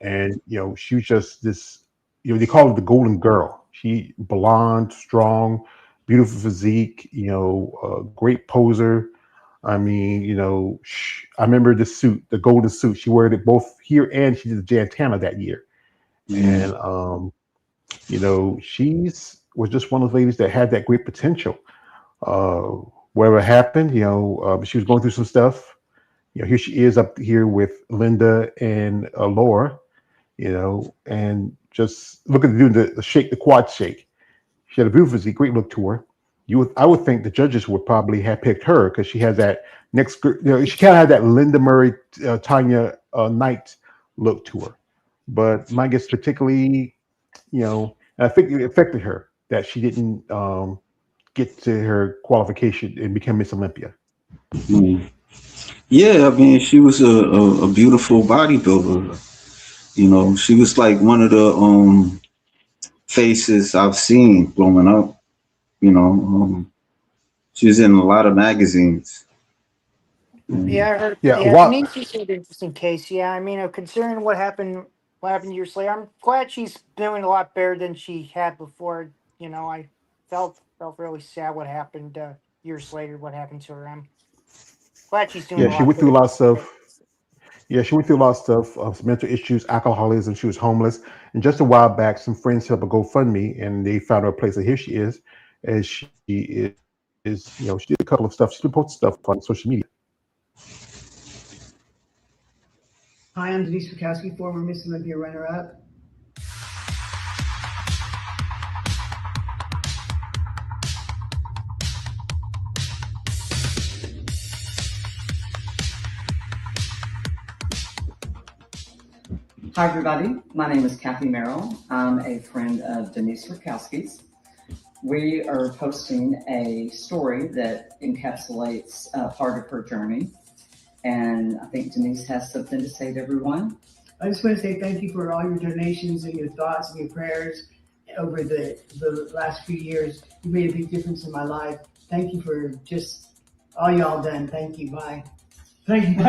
And she was just this. They call her the Golden Girl. She blonde, strong, beautiful physique. Great poser. I mean, I remember the suit, the golden suit. She wore it both here and she did the Jantana that year. Mm. And she's was just one of those ladies that had that great potential. Uh, Whatever happened, she was going through some stuff. Here she is up here with Linda and Laura. And just look at doing the shake, the quad shake. She had a beautiful physique, great look to her. I would think the judges would probably have picked her because she has that she kind of had that Linda Murray, Tanya Knight look to her. But my guess, particularly, and I think it affected her that she didn't get to her qualification and become Miss Olympia. Mm. Yeah, I mean, she was a beautiful bodybuilder. She was like one of the faces I've seen growing up. You know, she was in a lot of magazines. Yeah, Mm. I heard. Yeah, Yeah, what? Denise is an interesting case. Yeah, I mean, considering what happened years later, I'm glad she's doing a lot better than she had before. I felt really sad what happened years later. What happened to her? I'm glad she's doing Yeah, a she lot went through a better. lot of stuff. Yeah, she went through a lot of stuff, some mental issues, alcoholism. She was homeless, and just a while back, some friends set up a GoFundMe, and they found her a place. And here she is, as she did a couple of stuff. She did post stuff on social media. Hi, I'm Denise Bukowski, former Miss Olympia runner-up. Hi, everybody. My name is Kathy Merrill. I'm a friend of Denise Rukowski's. We are posting a story that encapsulates part of her journey. And I think Denise has something to say to everyone. I just want to say thank you for all your donations and your thoughts and your prayers over the last few years. You made a big difference in my life. Thank you for just all y'all done. Thank you. Bye. Thank you.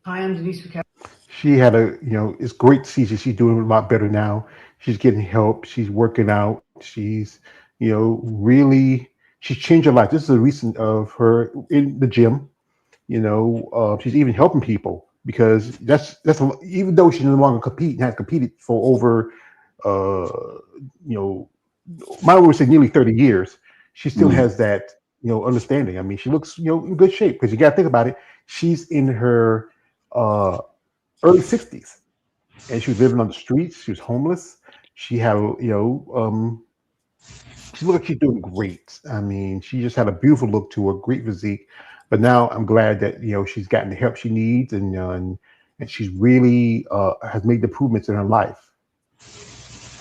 Hi, I'm Denise Bukowski. She had it's great to see that she's doing a lot better now. She's getting help. She's working out. She's, really, she's changed her life. This is a recent of her in the gym. She's even helping people because even though she's no longer compete and has competed for over, you know, my would say nearly 30 years, she still Mm. has that, understanding. I mean, she looks, in good shape because you got to think about it. She's in her uh, early 60s and she was living on the streets. She was homeless. She had, she looked like she's doing great. I mean, she just had a beautiful look to her, great physique. But now I'm glad that she's gotten the help she needs, and she's really has made improvements in her life.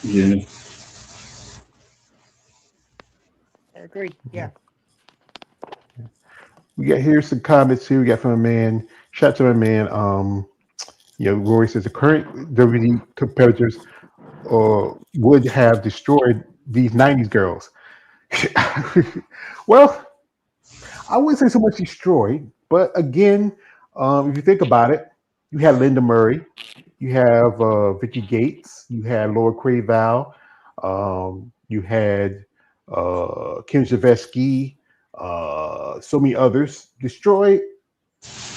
Yeah. I agree. Yeah. We got here's some comments here. We got from a man. Shout out to my man. Rory says the current WWE competitors would have destroyed these '90s girls. Well, I wouldn't say so much destroyed, but again, if you think about it, you had Linda Murray, You have Vicky Gates. You had Laura Craval. You had Kim Zavetsky. So many others. Destroy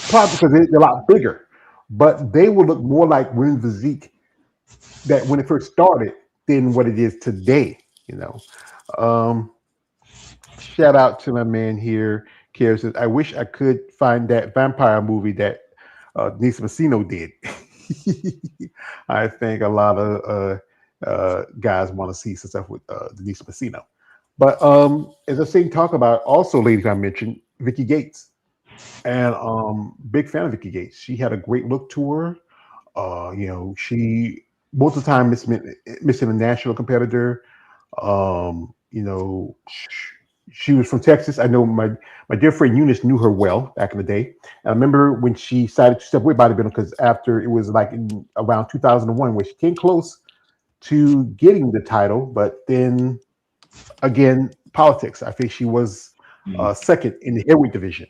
probably because they're a lot bigger, but they will look more like women's physique that when it first started than what it is today. You know. Um, Shout out to my man here. Kara says, I wish I could find that vampire movie that Denise Messino did. I think a lot of guys want to see some stuff with Denise Messino. But as I say, talk about also, ladies, I mentioned Vicky Gates, and big fan of Vicky Gates. She had a great look to her. She most of the time Miss International competitor. Um, you know, she was from Texas. I know my dear friend Eunice knew her well back in the day. And I remember when she decided to step away bodybuilding because after it was like in around 2001 where she came close to getting the title, but then again politics. I think she was second in the heavyweight division.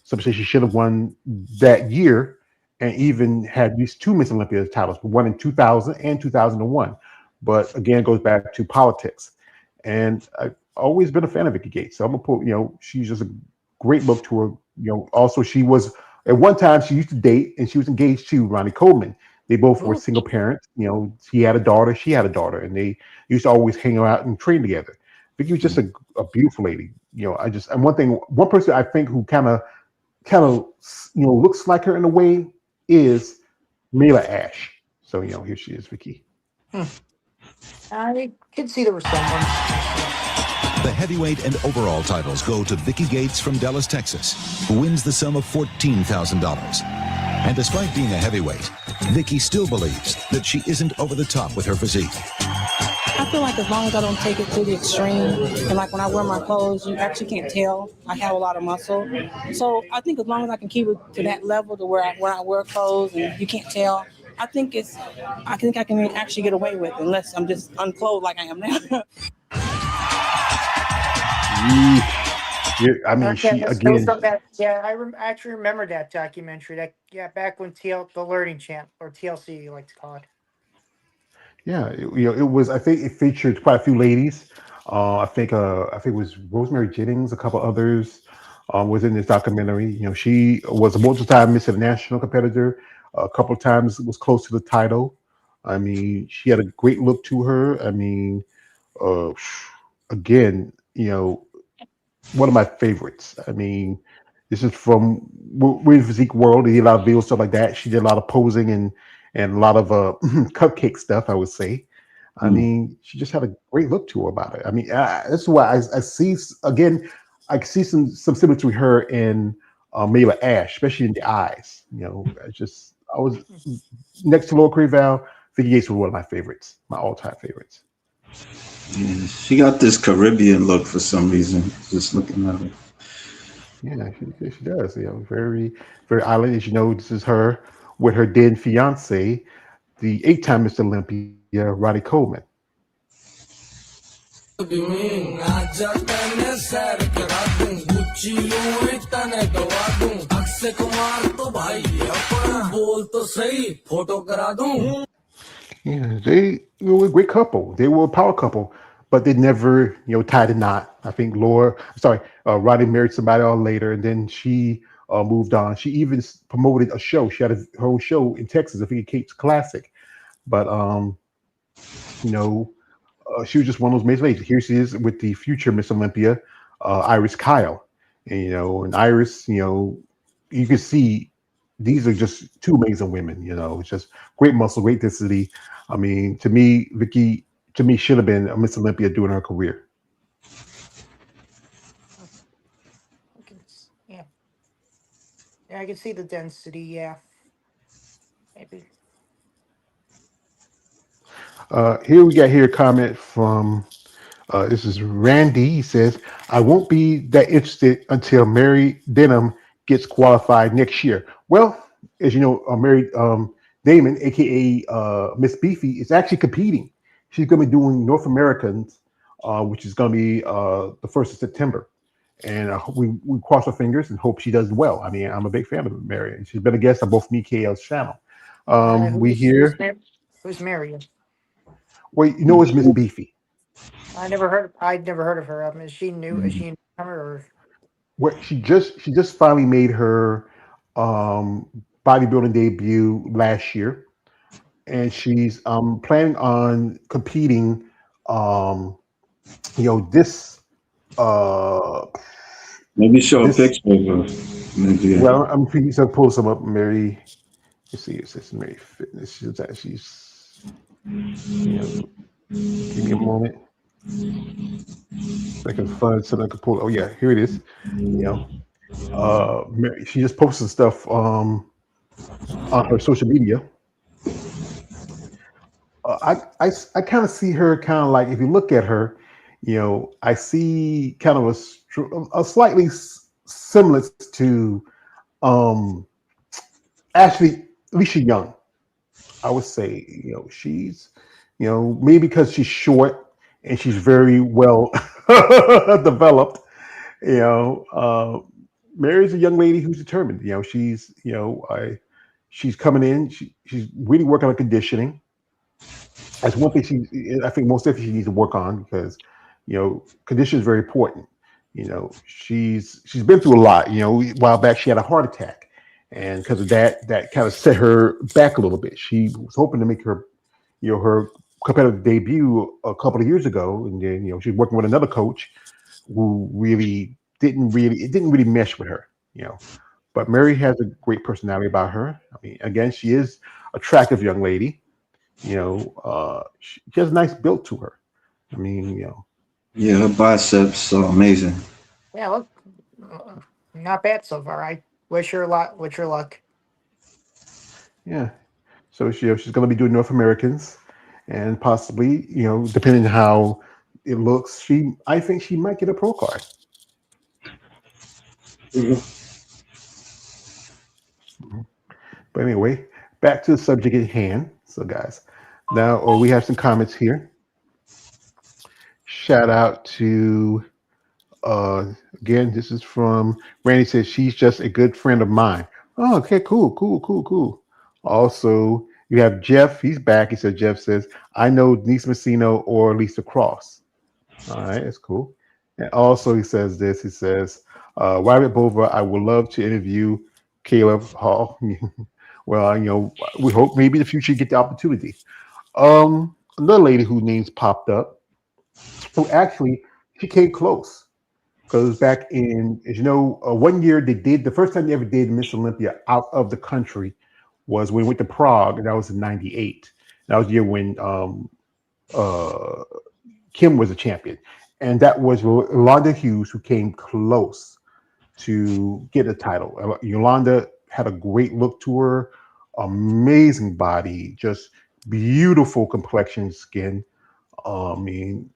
Some say she should have won that year and even had these two Miss Olympia titles, one in 2000 and 2001. But again, it goes back to politics. And I've always been a fan of Vicky Gates. So I'm gonna put, she's just a great look to her. Also she was at one time she used to date and she was engaged to Ronnie Coleman. They both were single parents. He had a daughter, she had a daughter, and they used to always hang out and train together. Vicky was just a beautiful lady. And one person I think who kind of looks like her in a way is Mila Ash. So here she is, Vicky. I could see the resemblance. The heavyweight and overall titles go to Vicky Gates from Dallas, Texas, who wins the sum of $14,000. And despite being a heavyweight, Vicky still believes that she isn't over the top with her physique. I feel like as long as I don't take it to the extreme, and like when I wear my clothes, you actually can't tell I have a lot of muscle. So I think as long as I can keep it to that level to where I wear clothes and you can't tell, I think I can actually get away with it unless I'm just unclothed like I am now. I mean, she again. I actually remember that documentary. Back when the Learning Champ or TLC, you like to call it. Yeah, it was. I think it featured quite a few ladies. I think it was Rosemary Jennings, a couple others was in this documentary. She was a multiple-time Miss International competitor. A couple of times was close to the title. I mean, she had a great look to her. I mean, again, one of my favorites. I mean, this is from Weird Physique World. They did a lot of videos, stuff like that. She did a lot of posing and a lot of cupcake stuff, I would say. I mean, she just had a great look to her about it. I mean, that's why I see, again, I see some similarities with her in Mila Ash, especially in the eyes. I was next to Laura Creval. Vicky Gates was one of my favorites, my all-time favorites. Yeah, she got this Caribbean look for some reason. Just looking at her. Yeah, she does. Very, very island. As you know, this is her with her then fiance, the 8-time Mr. Olympia, Ronnie Coleman. Yeah, they were a great couple. They were a power couple, but they never, tied a knot. I think Ronnie married somebody else later, and then she moved on. She even promoted a show. She had her own show in Texas, I think Kate's Classic. But she was just one of those amazing ladies. Here she is with the future Miss Olympia, Iris Kyle. And Iris, you can see these are just two amazing women. It's just great muscle, great density. I mean, to me, Vicky, should have been a Miss Olympia during her career. Yeah, I can see the density. Yeah, maybe. Here we got a comment from this is Randy. He says, I won't be that interested until Mary Denham gets qualified next year. Well, as you know, Mary Damon, aka Miss Beefy, is actually competing. She's going to be doing North Americans, which is going to be the 1st of September. And we cross our fingers and hope she does well. I mean, I'm a big fan of Mary. She's been a guest on both me and KL's channel. We Who's here. who's Marion? Wait, you know it's Miss Beefy. I'd never heard of her. Is she new? Is she a newcomer or? What she just finally made her bodybuilding debut last year, and she's planning on competing. Um, this Maybe show a this picture of her. Maybe. well, I'm thinking to pull some up. Mary, let's see, it says Mary Fitness. She's give me a moment. So I can find so I can pull. Oh yeah, here it is. You know, she just posted stuff on her social media. I kind of see her kind of like if you look at her, I see kind of a slightly semblance to um Ashley Alicia Young. I would say she's maybe because she's short and she's very well developed. You know, Mary's a young lady who's determined. She's coming in. She's really working on conditioning. That's one thing I think most definitely she needs to work on because condition is very important. She's been through a lot. A while back she had a heart attack, and because of that kind of set her back a little bit. She was hoping to make her competitive debut a couple of years ago, and then she's working with another coach who it didn't really mesh with her. But Mary has a great personality about her. I mean, again, she is attractive young lady. She has a nice build to her. I mean, Yeah, her biceps are amazing. Yeah, look, not bad so far. I wish her a lot. Wish her luck. yeah. So she's going to be doing North Americans, and possibly, depending on how it looks, I think she might get a pro card. But anyway, back to the subject at hand. So, guys, now we have some comments here. Shout out to again. This is from Randy. Says she's just a good friend of mine. Oh, okay, cool. Also, you have Jeff. He's back. He said Jeff says I know Denise Messino or Lisa Cross. All right, that's cool. And also, he says this. He says, Robert Bova, I would love to interview Caleb Hall. Well, we hope maybe in the future you get the opportunity. Another lady whose names popped up, who actually she came close because back in, as you know, 1 year they did the first time they ever did Miss Olympia out of the country was when we went to Prague, and that was in '98. That was the year when uh, Kim was a champion, and that was Yolanda Hughes who came close to get a title. Yolanda had a great look to her, amazing body, just beautiful complexion, skin. I mean,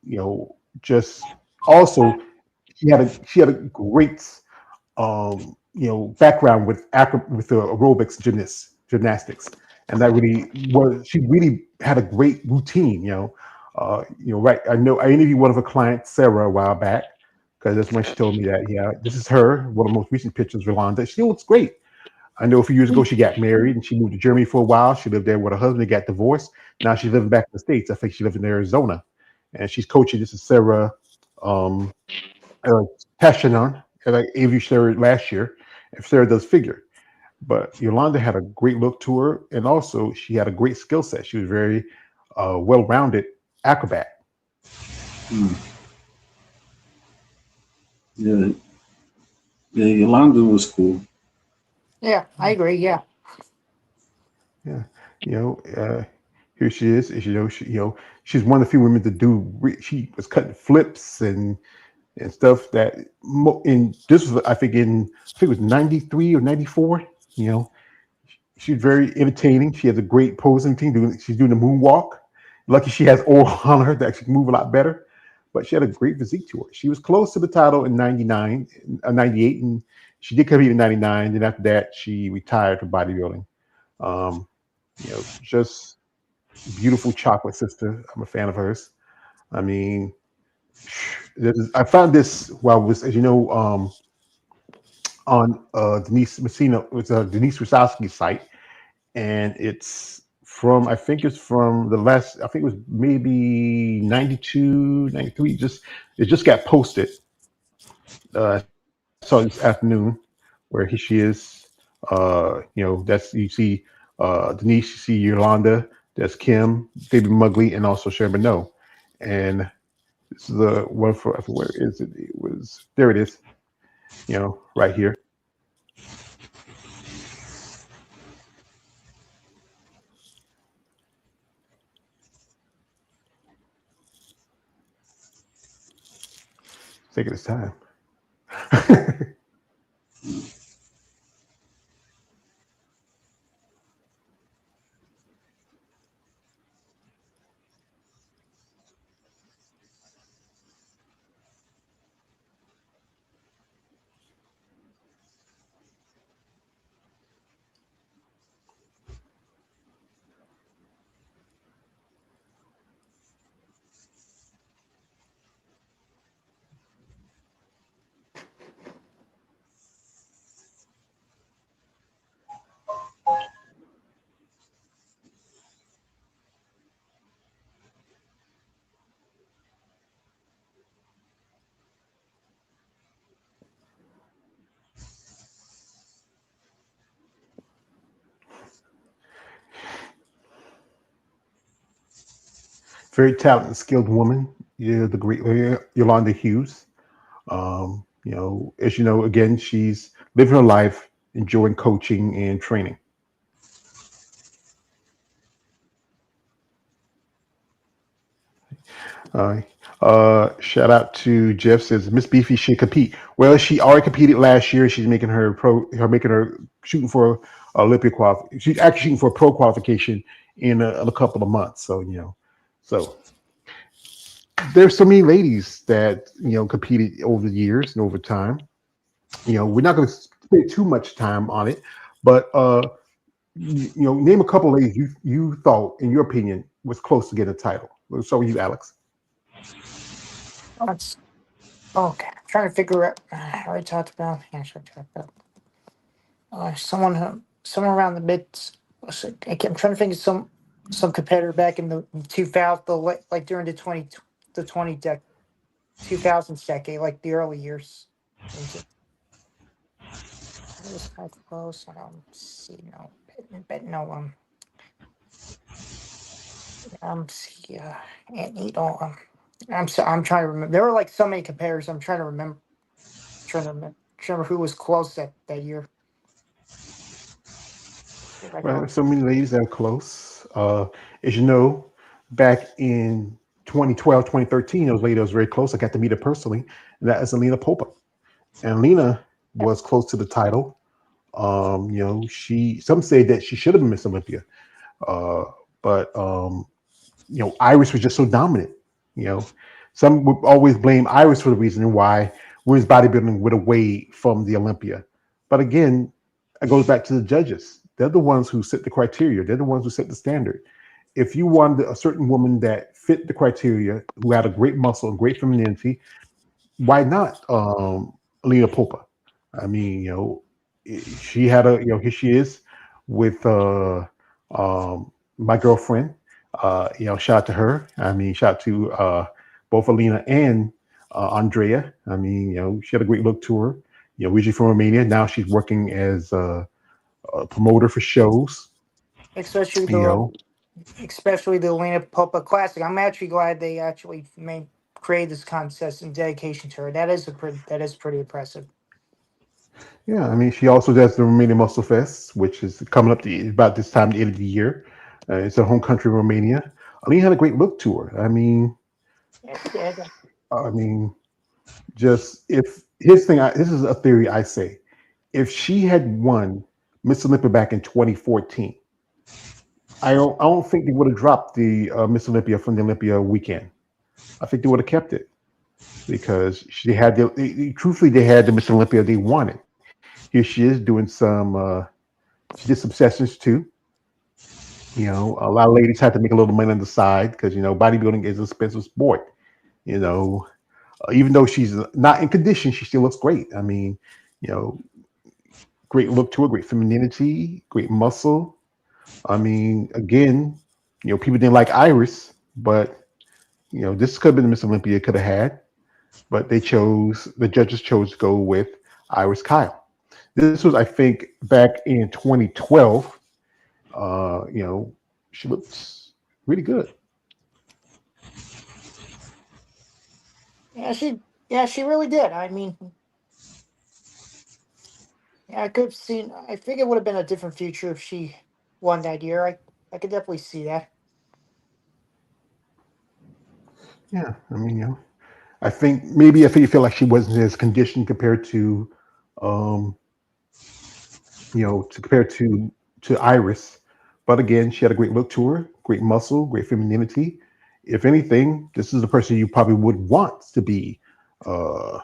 just also she had a great background with with the aerobics gymnastics, and that really was she really had a great routine. Right. I know I interviewed one of her clients, Sarah, a while back, because that's when she told me that, yeah, this is her, one of the most recent pictures, Rolanda. She looks great. I know a few years ago she got married and she moved to Germany for a while. She lived there with her husband, got divorced. Now she's living back in the States. I think she lives in Arizona. And she's coaching. This is Sarah um, Tashanon, and I interviewed Sarah last year. If Sarah does figure. But Yolanda had a great look to her, and also she had a great skill set. She was very well-rounded acrobat. Hmm. Yeah, yeah, Yolanda was cool. Yeah, I agree. Yeah. Yeah, here she is. She's one of the few women to do. She was cutting flips and stuff that. In this was, I think it was '93 or '94. You know, she's very entertaining. She has a great posing team. She's doing the moonwalk. Lucky she has oil on her that she can move a lot better. But she had a great physique to her. She was close to the title in '99, '98, and she did compete in '99. And after that, she retired from bodybuilding. Um, just beautiful chocolate sister. I'm a fan of hers. I mean, I found this while I was, as you know, on Denise Messina, it was Denise Rosowski's site, and it's from, I think it's from the last, I think it was maybe 92, 93. It just got posted. I saw it this afternoon, where she is. That's, you see Denise, you see Yolanda, that's Kim, David Mugley, and also Sharon Beno. And this is the one for, where is it? It was, there it is, right here. Taking its time. Very talented, skilled woman. Yeah, the great Yolanda Hughes. As you know, again, she's living her life, enjoying coaching and training. Uh, Shout out to Jeff, says Miss Beefy should compete. Well, she already competed last year. She's making her shooting for Olympia qualif. She's actually shooting for a pro qualification in a couple of months. So so there's so many ladies that competed over the years and over time. We're not going to spend too much time on it, but name a couple ladies you thought, in your opinion, was close to getting a title. So you, Alex. Let's okay. I'm trying to figure out. I already talked about. Actually, I talked about someone around the mid. I'm trying to think of some competitor back in the 2000, like during the 2000s decade, like the early years. It was kind of close. I don't see but no see and I'm trying to remember. There were like so many competitors. I'm trying to remember who was close that year. Right, so many ladies that are close. As you know, back in 2012, 2013, those ladies was very close. I got to meet her personally, and that is Alina Popa. And Lena was close to the title. Some say that she should have been Miss Olympia, but Iris was just so dominant. Some would always blame Iris for the reason why women's bodybuilding went away from the Olympia. But again, it goes back to the judges. They're the ones who set the criteria. They're the ones who set the standard. If you wanted a certain woman that fit the criteria, who had a great muscle and great femininity, why not Alina Popa? I mean, she had here she is with my girlfriend. Shout out to her. I mean, shout out to both Alina and Andrea. I mean, she had a great look to her. Originally from Romania. Now she's working as a promoter for shows. Especially You the Alina Popa Classic. I'm actually glad they actually created this contest in dedication to her. That is pretty impressive. Yeah, I mean, she also does the Romania Muscle Fest, which is coming up about this time, the end of the year. It's her home country, Romania. Alina had a great look to her. I mean, just if his thing, this is a theory I say. If she had won Miss Olympia back in 2014, I don't think they would have dropped the Miss Olympia from the Olympia weekend. I think they would have kept it because she had truthfully they had the Miss Olympia they wanted. Here she is doing she did some sessions too. A lot of ladies had to make a little money on the side because bodybuilding is an expensive sport. Even though she's not in condition, she still looks great. I mean, great look to her, great femininity, great muscle. I mean, again, people didn't like Iris, but this could have been the Miss Olympia could have had, but the judges chose to go with Iris Kyle. This was, I think, back in 2012. She looks really good. Yeah, she really did. I mean, yeah, I could have seen. I think it would have been a different future if she won that year. I could definitely see that. Yeah, I mean, I think maybe I think you feel like she wasn't as conditioned compared to, um, compared to Iris. But again, she had a great look to her, great muscle, great femininity. If anything, this is the person you probably would want to be uh,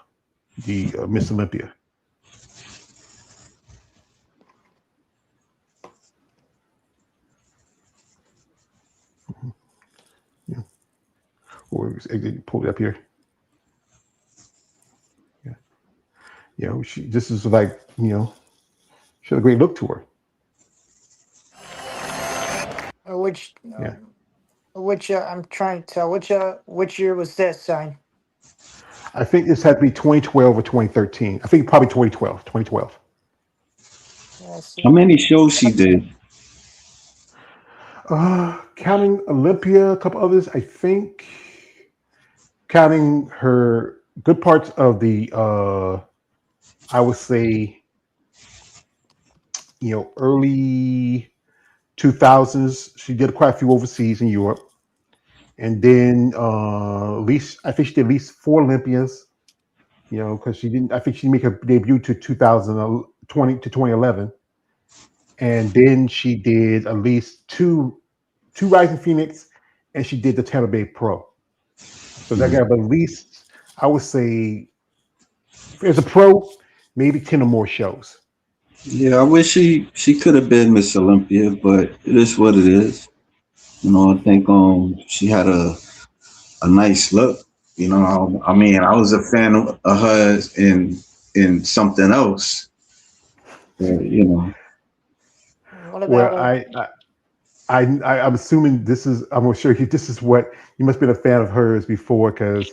the Miss Olympia. Yeah. Or pull it up here. Yeah. This is like, she had a great look to her. Which Yeah. I'm trying to tell which year was this sign? I think this had to be 2012 or 2013. I think probably 2012. 2012. Yeah, see, How many shows she did? Counting Olympia, a couple others, I think. Counting her good parts of the, I would say, early 2000s. She did quite a few overseas in Europe, and then at least I think she did at least 4 Olympias. Because she didn't. I think she didn't make her debut to 2020 to 2011, and then she did at least two Rising Phoenix, and she did the Tampa Bay Pro. So that got at least, I would say, as a pro, maybe 10 or more shows. Yeah, I wish she could have been Miss Olympia, but it is what it is. I think she had a nice look. I mean, I was a fan of hers in something else. what Well, about I'm assuming this is. I'm gonna show you. This is what you must have been a fan of hers before, because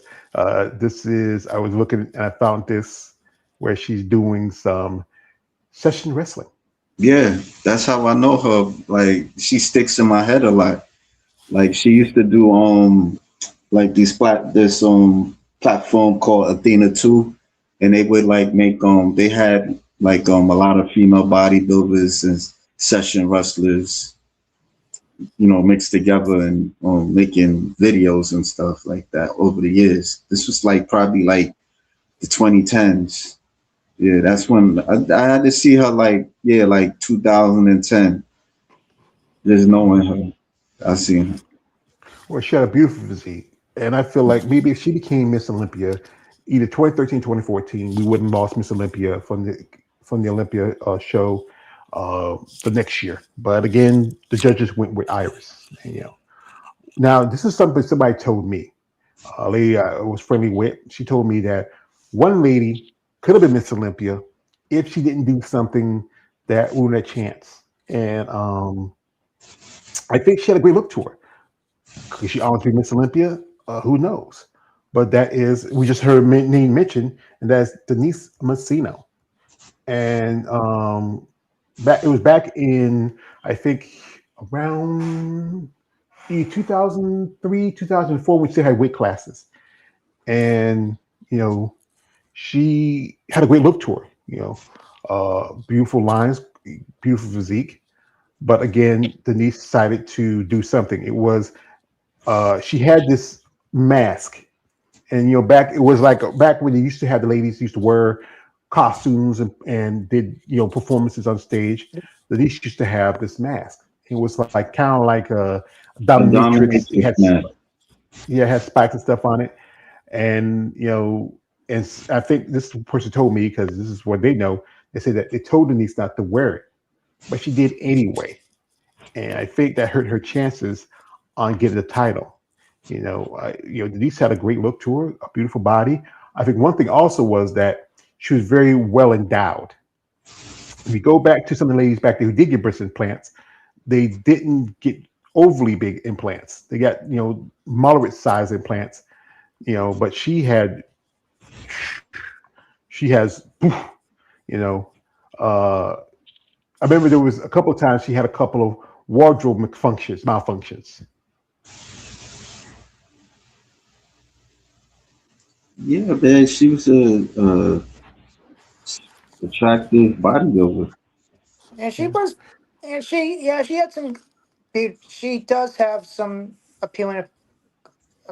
this is. I was looking and I found this where she's doing some session wrestling. Yeah, that's how I know her. Like she sticks in my head a lot. Like she used to do like this platform called Athena 2, and they would like make they had like a lot of female bodybuilders and session wrestlers, mixed together and making videos and stuff like that over the years. This was like probably like the 2010s. Yeah, that's when I had to see her like, yeah, like 2010. Just knowing her. I seen her. Well, she had a beautiful physique, and I feel like maybe if she became Miss Olympia, either 2013, 2014, we wouldn't lost Miss Olympia from the Olympia show the next year. But again, the judges went with Iris. Now this is something somebody told me. A lady I was friendly with. She told me that one lady could have been Miss Olympia if she didn't do something that ruined her chance. And I think she had a great look to her. Could she always be Miss Olympia? Who knows? But that is, we just heard name mentioned, and that's Denise Masino. And it was back in, I think, around 2003, 2004, we still had weight classes. And, she had a great look to her, beautiful lines, beautiful physique. But again, Denise decided to do something. It was she had this mask, and back it was like back when they used to have the ladies used to wear costumes and did performances on stage. Denise used to have this mask. It was like kind of like a A dominatrix. It dominatrix man. it had spikes and stuff on it, and I think this person told me, because this is what they know. They said that they told Denise not to wear it, but she did anyway, and I think that hurt her chances on getting the title. Denise had a great look to her, a beautiful body. I think one thing also was that she was very well endowed. If you go back to some of the ladies back there who did get breast implants, they didn't get overly big implants. They got moderate size implants. But she has you know. I remember there was a couple of times she had a couple of wardrobe malfunctions. Yeah, man, she was a attractive bodybuilder. And she was, and she had some. She does have some appealing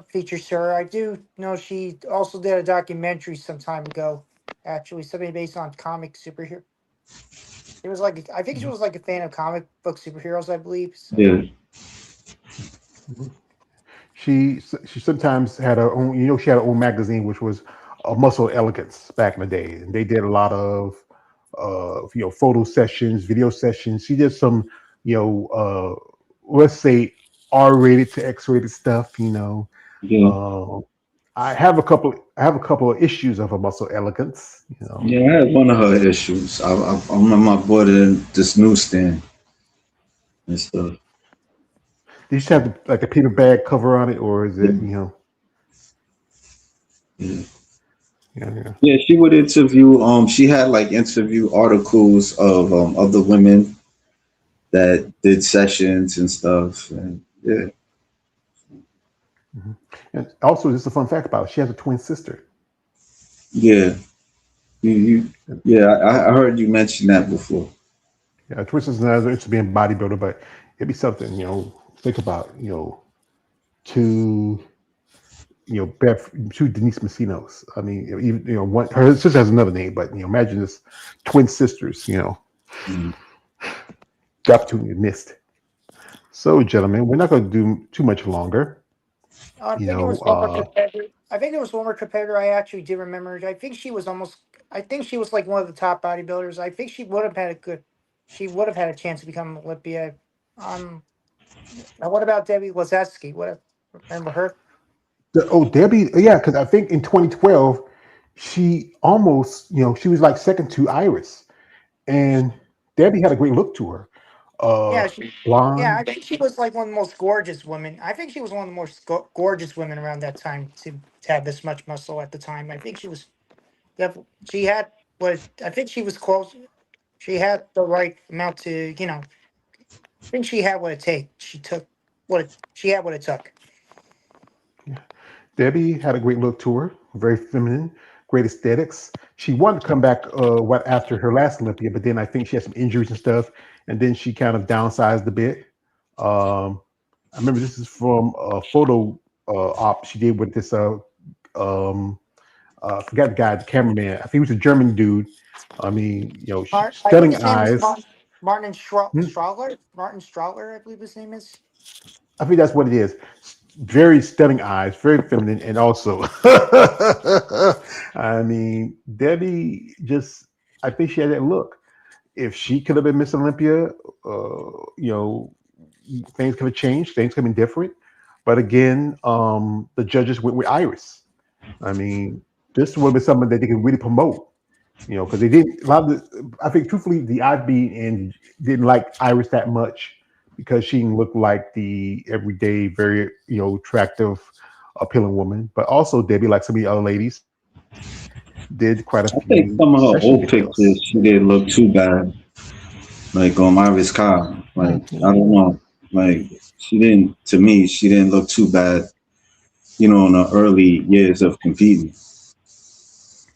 features, sir. I do know she also did a documentary some time ago, actually, something based on comic superhero. It was like I think she was like a fan of comic book superheroes, I believe. So Yeah, She sometimes had her own. She had her own magazine, which was Muscle Elegance back in the day, and they did a lot of photo sessions, video sessions. She did some let's say R-rated to X-rated stuff. yeah, Uh, I have a couple of issues of a Muscle Elegance. yeah. I had one of her issues. I remember I bought it in this newsstand and stuff. They used to have like a paper bag cover on it, or is it Yeah, yeah. yeah. Yeah, she would interview. She had like interview articles of other women that did sessions and stuff. And yeah, Mhm. And also, just a fun fact about it, she has a twin sister. yeah, you yeah. I heard you mention that before. Yeah, twin sister's not as interested in being a bodybuilder, but it'd be something, think about, two, two Denise Massinos. I mean, even, one, her sister has another name, but, imagine this twin sisters, Mm. the opportunity missed. So, gentlemen, we're not going to do too much longer. I You think there know, was one more competitor. I think there was one more competitor I actually do remember. I think she was almost. I think she was like one of the top bodybuilders. I think she would have had a good. She would have had a chance to become Olympia. Um. Now what about Debbie Lazeski? What? Remember her? Debbie, yeah, because I think in 2012, she almost, she was like second to Iris. And Debbie had a great look to her. Uh, Yeah, she. Yeah, Blonde. I think she was like one of the most gorgeous women. I think she was one of the most gorgeous women around that time to have this much muscle at the time. I think she was. She had what I think she was close. She had the right amount to. I think she had what it take. She took she had what it took. Debbie had a great look to her, very feminine, great aesthetics. She wanted to come back what after her last Olympia, but then I think she had some injuries and stuff, and then she kind of downsized a bit. I remember this is from a photo op she did with this um I forgot the guy, the cameraman. I think he was a German dude. I mean, I think stunning his name is eyes. Martin Hmm? Strahler. Martin Strahler, I believe his name is. I think that's what it is. Very stunning eyes, very feminine, and also, I mean, Debbie just, I think she had that look. If she could have been Miss Olympia, you know, things could have changed, things could have been different. But again, the judges went with Iris. I mean, this would have been something that they could really promote, because they didn't, a lot of I think truthfully, the IB and didn't like Iris that much because she didn't look like the everyday, very, attractive, appealing woman. But also Debbie, like some of the other ladies, did quite a I think few some of her session old pictures videos. she didn't look too bad. Like on Iris Car, like I don't know, like she didn't. To me, she didn't look too bad. In the early years of competing.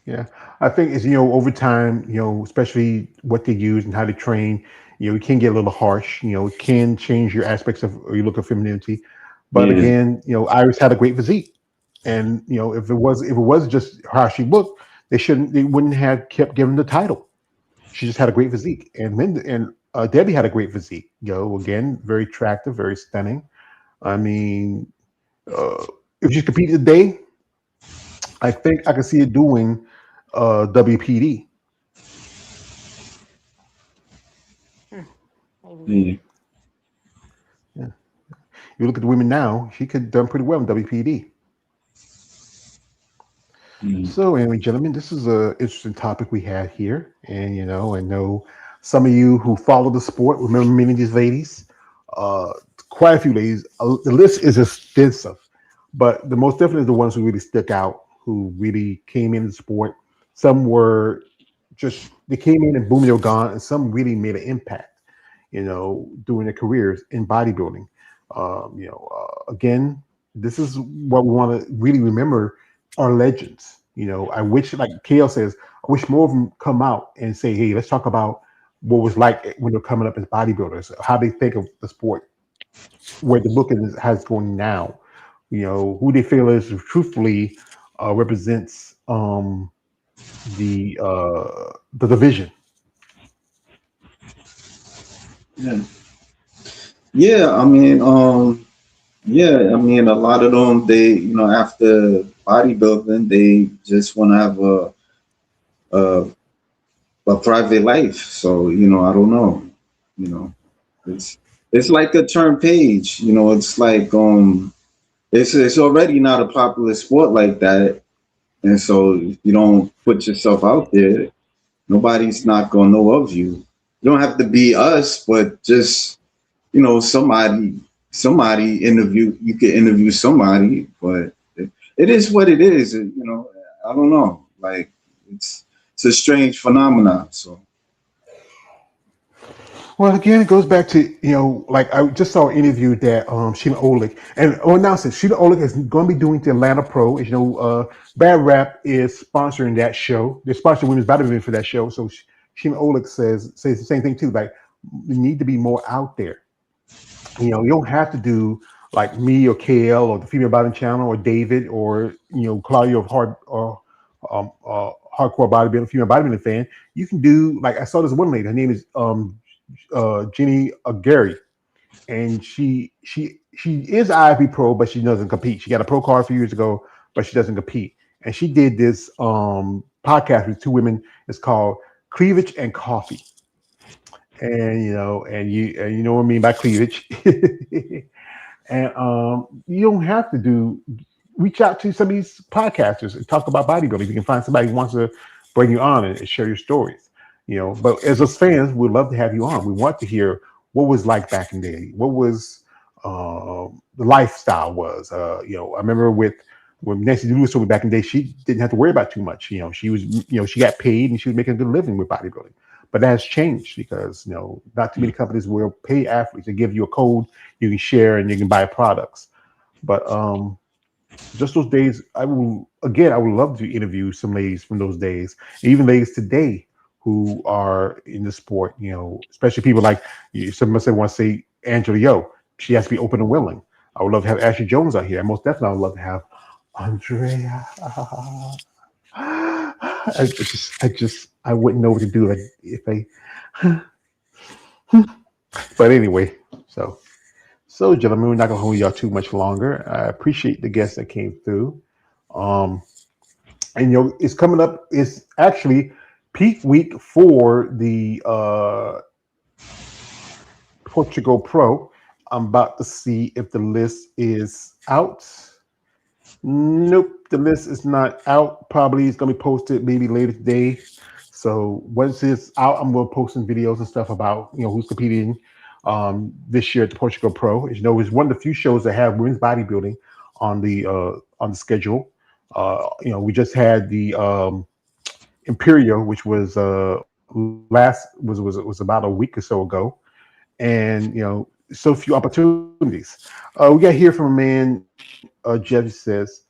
Yeah, I think it's over time, especially what they use and how they train, it can get a little harsh. It can change your aspects of or your look of femininity. But Yeah, again, Iris had a great physique, and if it was just how she looked, they wouldn't have kept giving the title. She just had a great physique, and Linda and Debbie had a great physique. Again, very attractive, very stunning. I mean, uh, if she competed today, I think I could see it doing WPD. Maybe. yeah, Yeah. You look at the women now; she could done pretty well in WPD. yeah. So, anyway, gentlemen, this is a interesting topic we had here, and I know some of you who follow the sport remember many of these ladies. uh, quite a few ladies. The list is extensive, but the most definitely the ones who really stick out, who really came into the sport. Some were just they came in and boom, they were gone, and some really made an impact. Doing their careers in bodybuilding. Again, this is what we want to really remember our legends. I wish, like Kale says, I wish more of them come out and say, hey, let's talk about what was like when they're coming up as bodybuilders, how they think of the sport, where the book has going now. Who they feel is truthfully represents the division. Yeah. Yeah, I mean, yeah, I mean, a lot of them, they, after bodybuilding, they just want to have a a private life. So, I don't know, you know, it's it's like a turn page. It's like it's already not a popular sport like that, and so if you don't put yourself out there, nobody's not gonna know of you. You don't have to be us, but just somebody interview. You can interview somebody, but it is what it is. I don't know. Like it's a strange phenomenon. So Well, again, it goes back to, like I just saw an interview that Sheila Olick, and announced it. Sheila Olick is going to be doing the Atlanta Pro. As you know, Bad Rap is sponsoring that show. They're sponsoring women's bodybuilding for that show. So Sheila Olick says the same thing too. Like, we need to be more out there. You don't have to do like me or KL or the Female Bodybuilding Channel or David or Claudio of hardcore bodybuilding, female bodybuilding fan. You can do like I saw this one lady. Her name is Jenny Gary, and she is IFB pro, but she doesn't compete. She got a pro card a few years ago, but she doesn't compete. And she did this podcast with two women. It's called Cleavage and Coffee. And you know what I mean by cleavage. And you don't have to reach out to some of these podcasters and talk about bodybuilding. You can find somebody who wants to bring you on and share your stories. But as us fans, we'd love to have you on. We want to hear what was like back in the day, what was the lifestyle was. I remember when Nancy Lewis told me back in the day, she didn't have to worry about too much. She was, she got paid and she was making a good living with bodybuilding. But that has changed because not too many companies will pay athletes. They give you a code you can share and you can buy products. But just those days, I would love to interview some ladies from those days, even ladies today who are in the sport. Especially people like some of us want to say Angela Yo. She has to be open and willing. I would love to have Ashley Jones out here. Most definitely, I would love to have Andrea. I wouldn't know what to do if I. But anyway, so gentlemen, we're not gonna hold y'all too much longer. I appreciate the guests that came through. And it's coming up. It's actually peak week for the Portugal Pro. I'm about to see if the list is out. Nope, the list is not out. Probably it's gonna be posted maybe later today. So once it's out, I'm gonna post some videos and stuff about who's competing this year at the Portugal Pro. As you know, it's one of the few shows that have women's bodybuilding on the schedule. We just had the Imperial, which was was about a week or so ago, and so few opportunities. We got to hear from a man. Jeff says,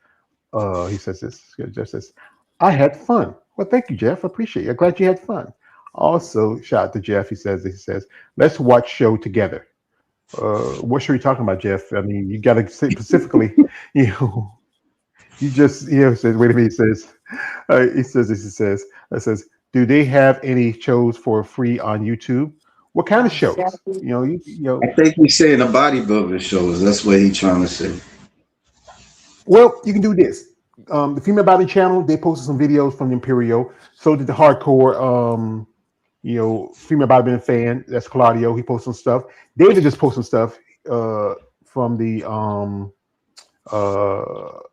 he says this. Jeff says, "I had fun." Well, thank you, Jeff. I appreciate it. I'm glad you had fun. Also, shout out to Jeff. He says, "Let's watch show together." What show are you talking about, Jeff? I mean, you got to say specifically. You just says. Wait a minute. He says, "Do they have any shows for free on YouTube? What kind of shows? I think he's saying the bodybuilder shows. That's what he's trying to say. Well, you can do this. The Female Body Channel, they posted some videos from the Imperial. So did the hardcore, female bodybuilding fan. That's Claudio. He posted some stuff. David just posted some stuff from the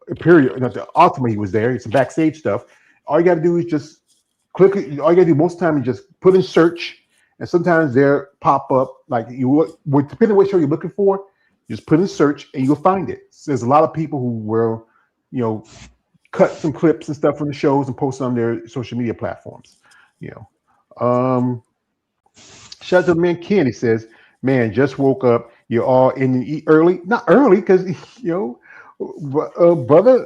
Imperial. Not the Ultimate. He was there. It's some backstage stuff. All you got to do is just click it. All you got to do most of the time is just put in search and sometimes they're pop up like you would depending on what show you're looking for. Just put in search and you'll find it. So there's a lot of people who will, cut some clips and stuff from the shows and post it on their social media platforms. You know, shout out to man Ken. He says, "Man, just woke up. You're all in the early, not early, because brother,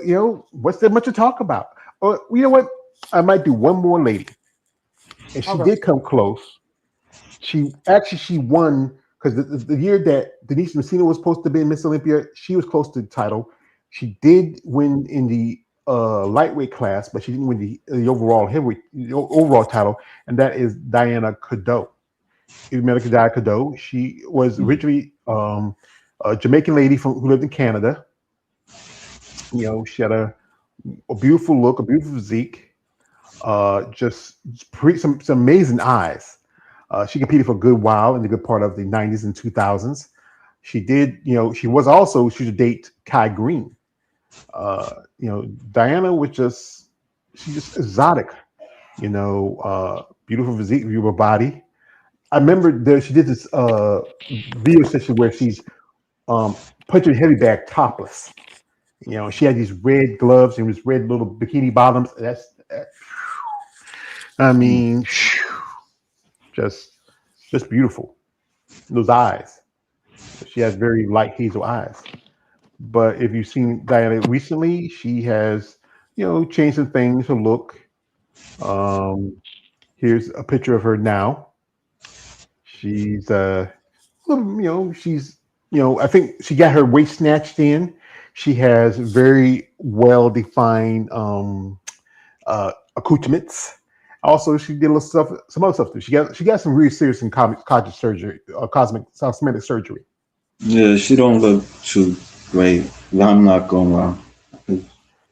what's there much to talk about? You know what? I might do one more lady, and she Okay. did come close. She won because the year that Denise Messina was supposed to be Miss Olympia, she was close to the title. She did win in the lightweight class, but she didn't win the overall heavyweight overall title, and that is Diana Cadeau. American Diana Cadeau. She was originally a Jamaican lady who lived in Canada. She had a beautiful look, a beautiful physique, some amazing eyes. She competed for a good while in the good part of the 90s and 2000s. She did, she was a date Kai Green. Diana was she's just exotic, beautiful physique, beautiful body. I remember she did this video session where she's punching heavy bag topless. She had these red gloves and these red little bikini bottoms. I mean, just beautiful. Those eyes. She has very light hazel eyes. But if you've seen Diana recently, she has, changed some things, her look. Here's a picture of her now. She's I think she got her waist snatched in. She has very well defined accoutrements. Also, she did some other stuff too. She got some really serious and cosmetic surgery, cosmetic surgery. Yeah, she don't look too great. I'm not gonna lie.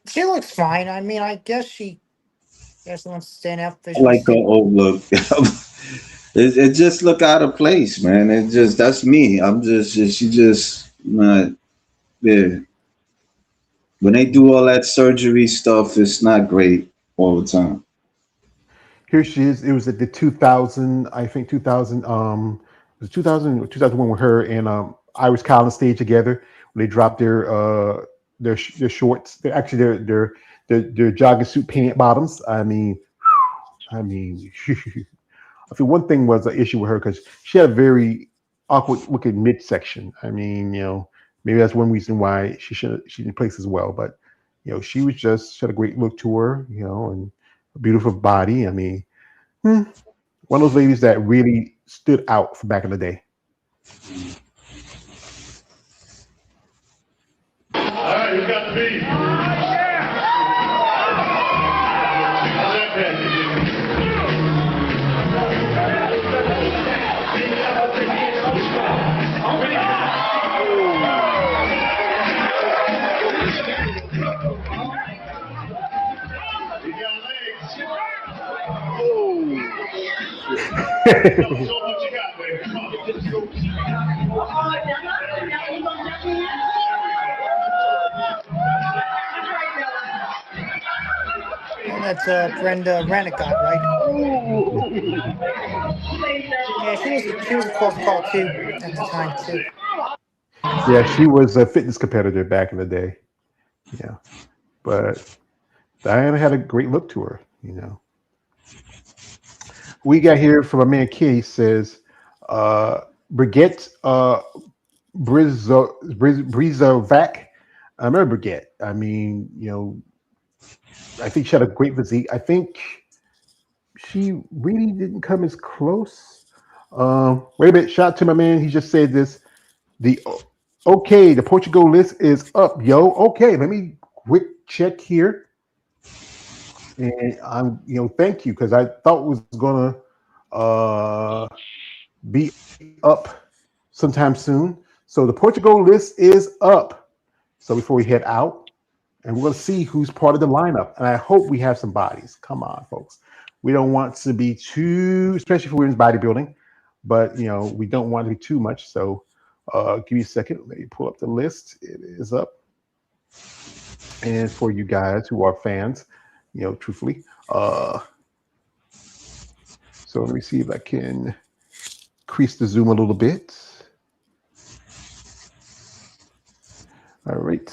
She looks fine. I mean, I guess she wants to stand out. I like her old look. It just look out of place, man. That's me. She just not there. When they do all that surgery stuff, it's not great all the time. Here she is. It was at the 2000, I think 2000, it was 2000 or 2001 with her and Iris Collins stayed together when they dropped their shorts. Their jogging suit pant bottoms. I mean, I think one thing was an issue with her because she had a very awkward looking midsection. I mean, maybe that's one reason why she didn't place as well. But she had a great look to her, and a beautiful body. I mean, one of those ladies that really stood out for back in the day. All right, you got the beat. And that's Brenda Rennicott, right? Yeah, she was a close call too at the time too. Yeah, she was a fitness competitor back in the day. Yeah, but Diana had a great look to her. We got here from a man Kid. He says, Brigitte Brizovac. I remember Brigitte. I mean, I think she had a great physique. I think she really didn't come as close. Wait a minute. Shout out to my man. He just said this. The Portugal list is up, yo. Okay, let me quick check here. And I'm, thank you, because I thought it was gonna be up sometime soon. So the Portugal list is up. So before we head out, and we're gonna see who's part of the lineup. And I hope we have some bodies. Come on, folks. We don't want to be too, especially for women's bodybuilding, but we don't want to be too much. So give me a second. Let me pull up the list. It is up. And for you guys who are fans, truthfully. So let me see if I can increase the zoom a little bit. All right.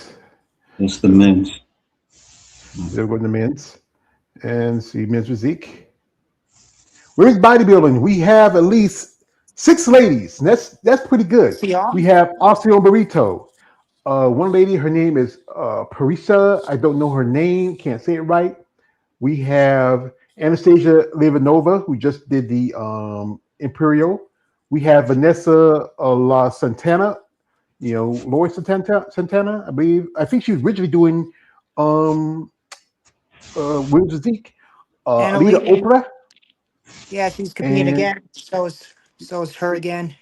It's the men's. There go the men's. And see men's physique. Women's bodybuilding. We have at least 6 ladies. And that's pretty good. See y'all. We have Osio Burrito. One lady, her name is Parisa. I don't know her name. Can't say it right. We have Anastasia Livanova, who just did the Imperial. We have Vanessa La Santana, Lori Santana, I believe. I think she was originally doing women's physique. Alita Oprah. Yeah, she's competing again. So is her again.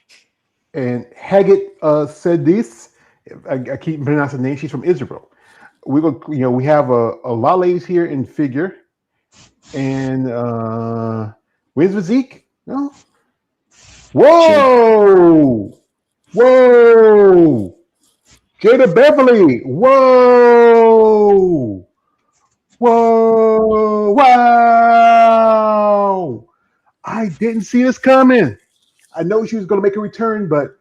And Haggett said this. I keep pronouncing the name. She's from Israel. We have a lot of ladies here in figure. And where's physique? No. Whoa! Whoa! Jada Beverly! Whoa! Whoa! Wow! I didn't see this coming. I know she was going to make a return, but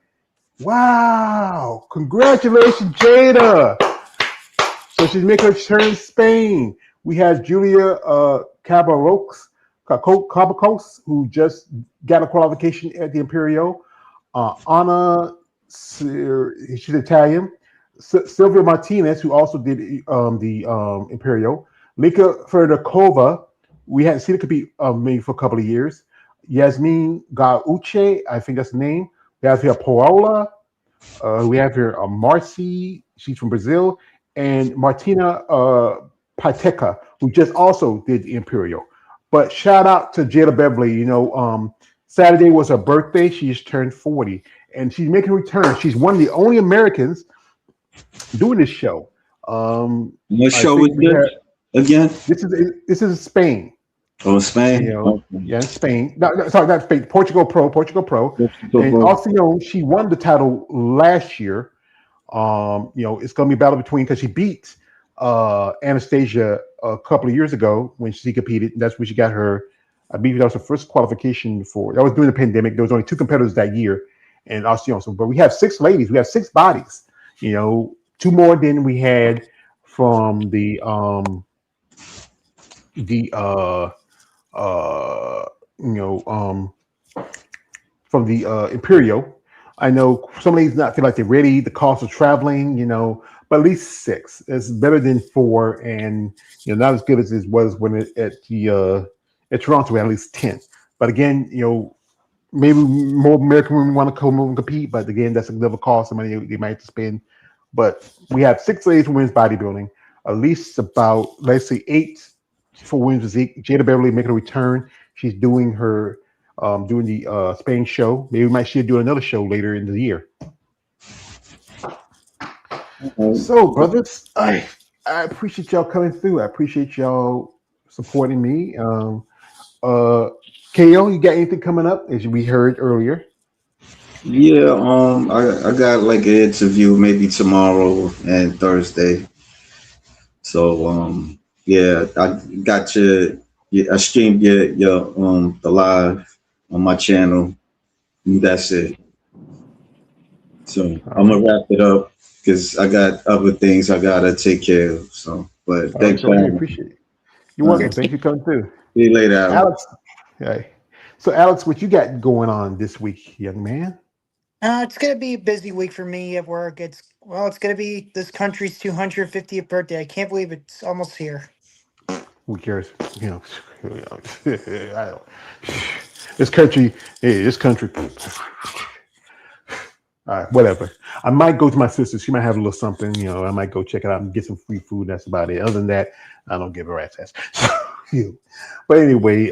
wow! Congratulations, Jada! So she's making a return in Spain. We have Julia Cabacos, who just got a qualification at the Imperial. Anna, she's Italian. Sylvia Martinez, who also did the Imperial. Lika Ferdakova, we hadn't seen her compete maybe for a couple of years. Yasmin Gauche, I think that's the name. We have here Paola. We have here Marcy, she's from Brazil. And Martina Pateca, who just also did the Imperial. But shout out to Jada Beverly. Saturday was her birthday. She just turned 40. And she's making a return. She's one of the only Americans doing this show. What show was this again? This is Spain. Oh, Spain. Yeah, Spain. No, sorry, not Spain. Portugal Pro. And also, she won the title last year. It's going to be a battle between, because she beat Anastasia a couple of years ago when she competed. That's when she got her. I believe that was her first qualification for. That was during the pandemic. There was only 2 competitors that year, and but we have 6 ladies. We have 6 bodies. 2 more than we had from the Imperial. I know some ladies not feel like they're ready. The cost of traveling, but at least 6. It's better than 4, and not as good as it was when at Toronto. We had at least 10. But again, maybe more American women want to come and compete. But again, that's another cost. Somebody they might have to spend. But we have 6 ladies for women's bodybuilding. At least about, let's say, 8 for women's physique. Jada Beverly making a return. She's doing her doing the Spain show. Maybe we might should do another show later in the year. So, brothers, I appreciate y'all coming through. I appreciate y'all supporting me. KO, you got anything coming up, as we heard earlier? Yeah, I got like an interview maybe tomorrow and Thursday. So yeah, I got I streamed your the live on my channel. And that's it. So I'm gonna wrap it up because I got other things I gotta take care of. So, but thanks for having me. Appreciate it. You're welcome. Thank you for coming through. See you later, Alex. Okay. So, Alex, what you got going on this week, young man? It's gonna be a busy week for me at work. It's gonna be this country's 250th birthday. I can't believe it's almost here. Who cares? I don't. This country. All right, whatever. I might go to my sister. She might have a little something. I might go check it out and get some free food. That's about it. Other than that, I don't give a rat's ass. But anyway,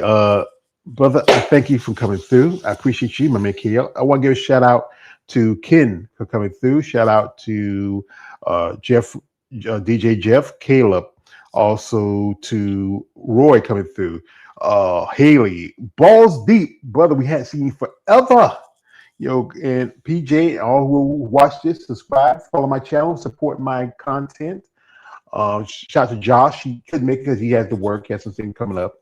brother, I thank you for coming through. I appreciate you, my man KL. I want to give a shout out to Ken for coming through. Shout out to Jeff, DJ Jeff, Caleb, also to Roy coming through. Haley, balls deep, brother. We hadn't seen you forever. And PJ, all who watch this, subscribe, follow my channel, support my content. Shout out to Josh. He couldn't make it because he has to work. He has something coming up,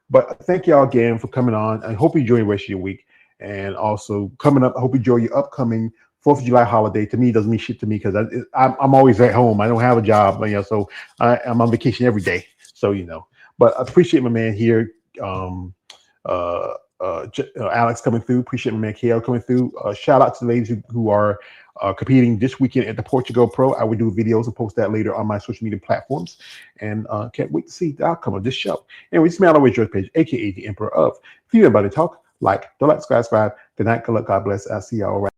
But thank y'all again for coming on. I hope you enjoy the rest of your week. And also coming up, I hope you enjoy your upcoming 4th of July holiday. To me, it doesn't mean shit to me because I'm always at home. I don't have a job, so I'm on vacation every day. So, but I appreciate my man here. Alex coming through. Appreciate my man KL coming through. Shout out to the ladies who are competing this weekend at the Portugal Pro. I will do videos and post that later on my social media platforms. And can't wait to see the outcome of this show. Anyway, it's me, Always George Page, aka the Emperor of Female Body Talk. Like, don't like, subscribe. Good night, good luck, God bless. I'll see y'all around.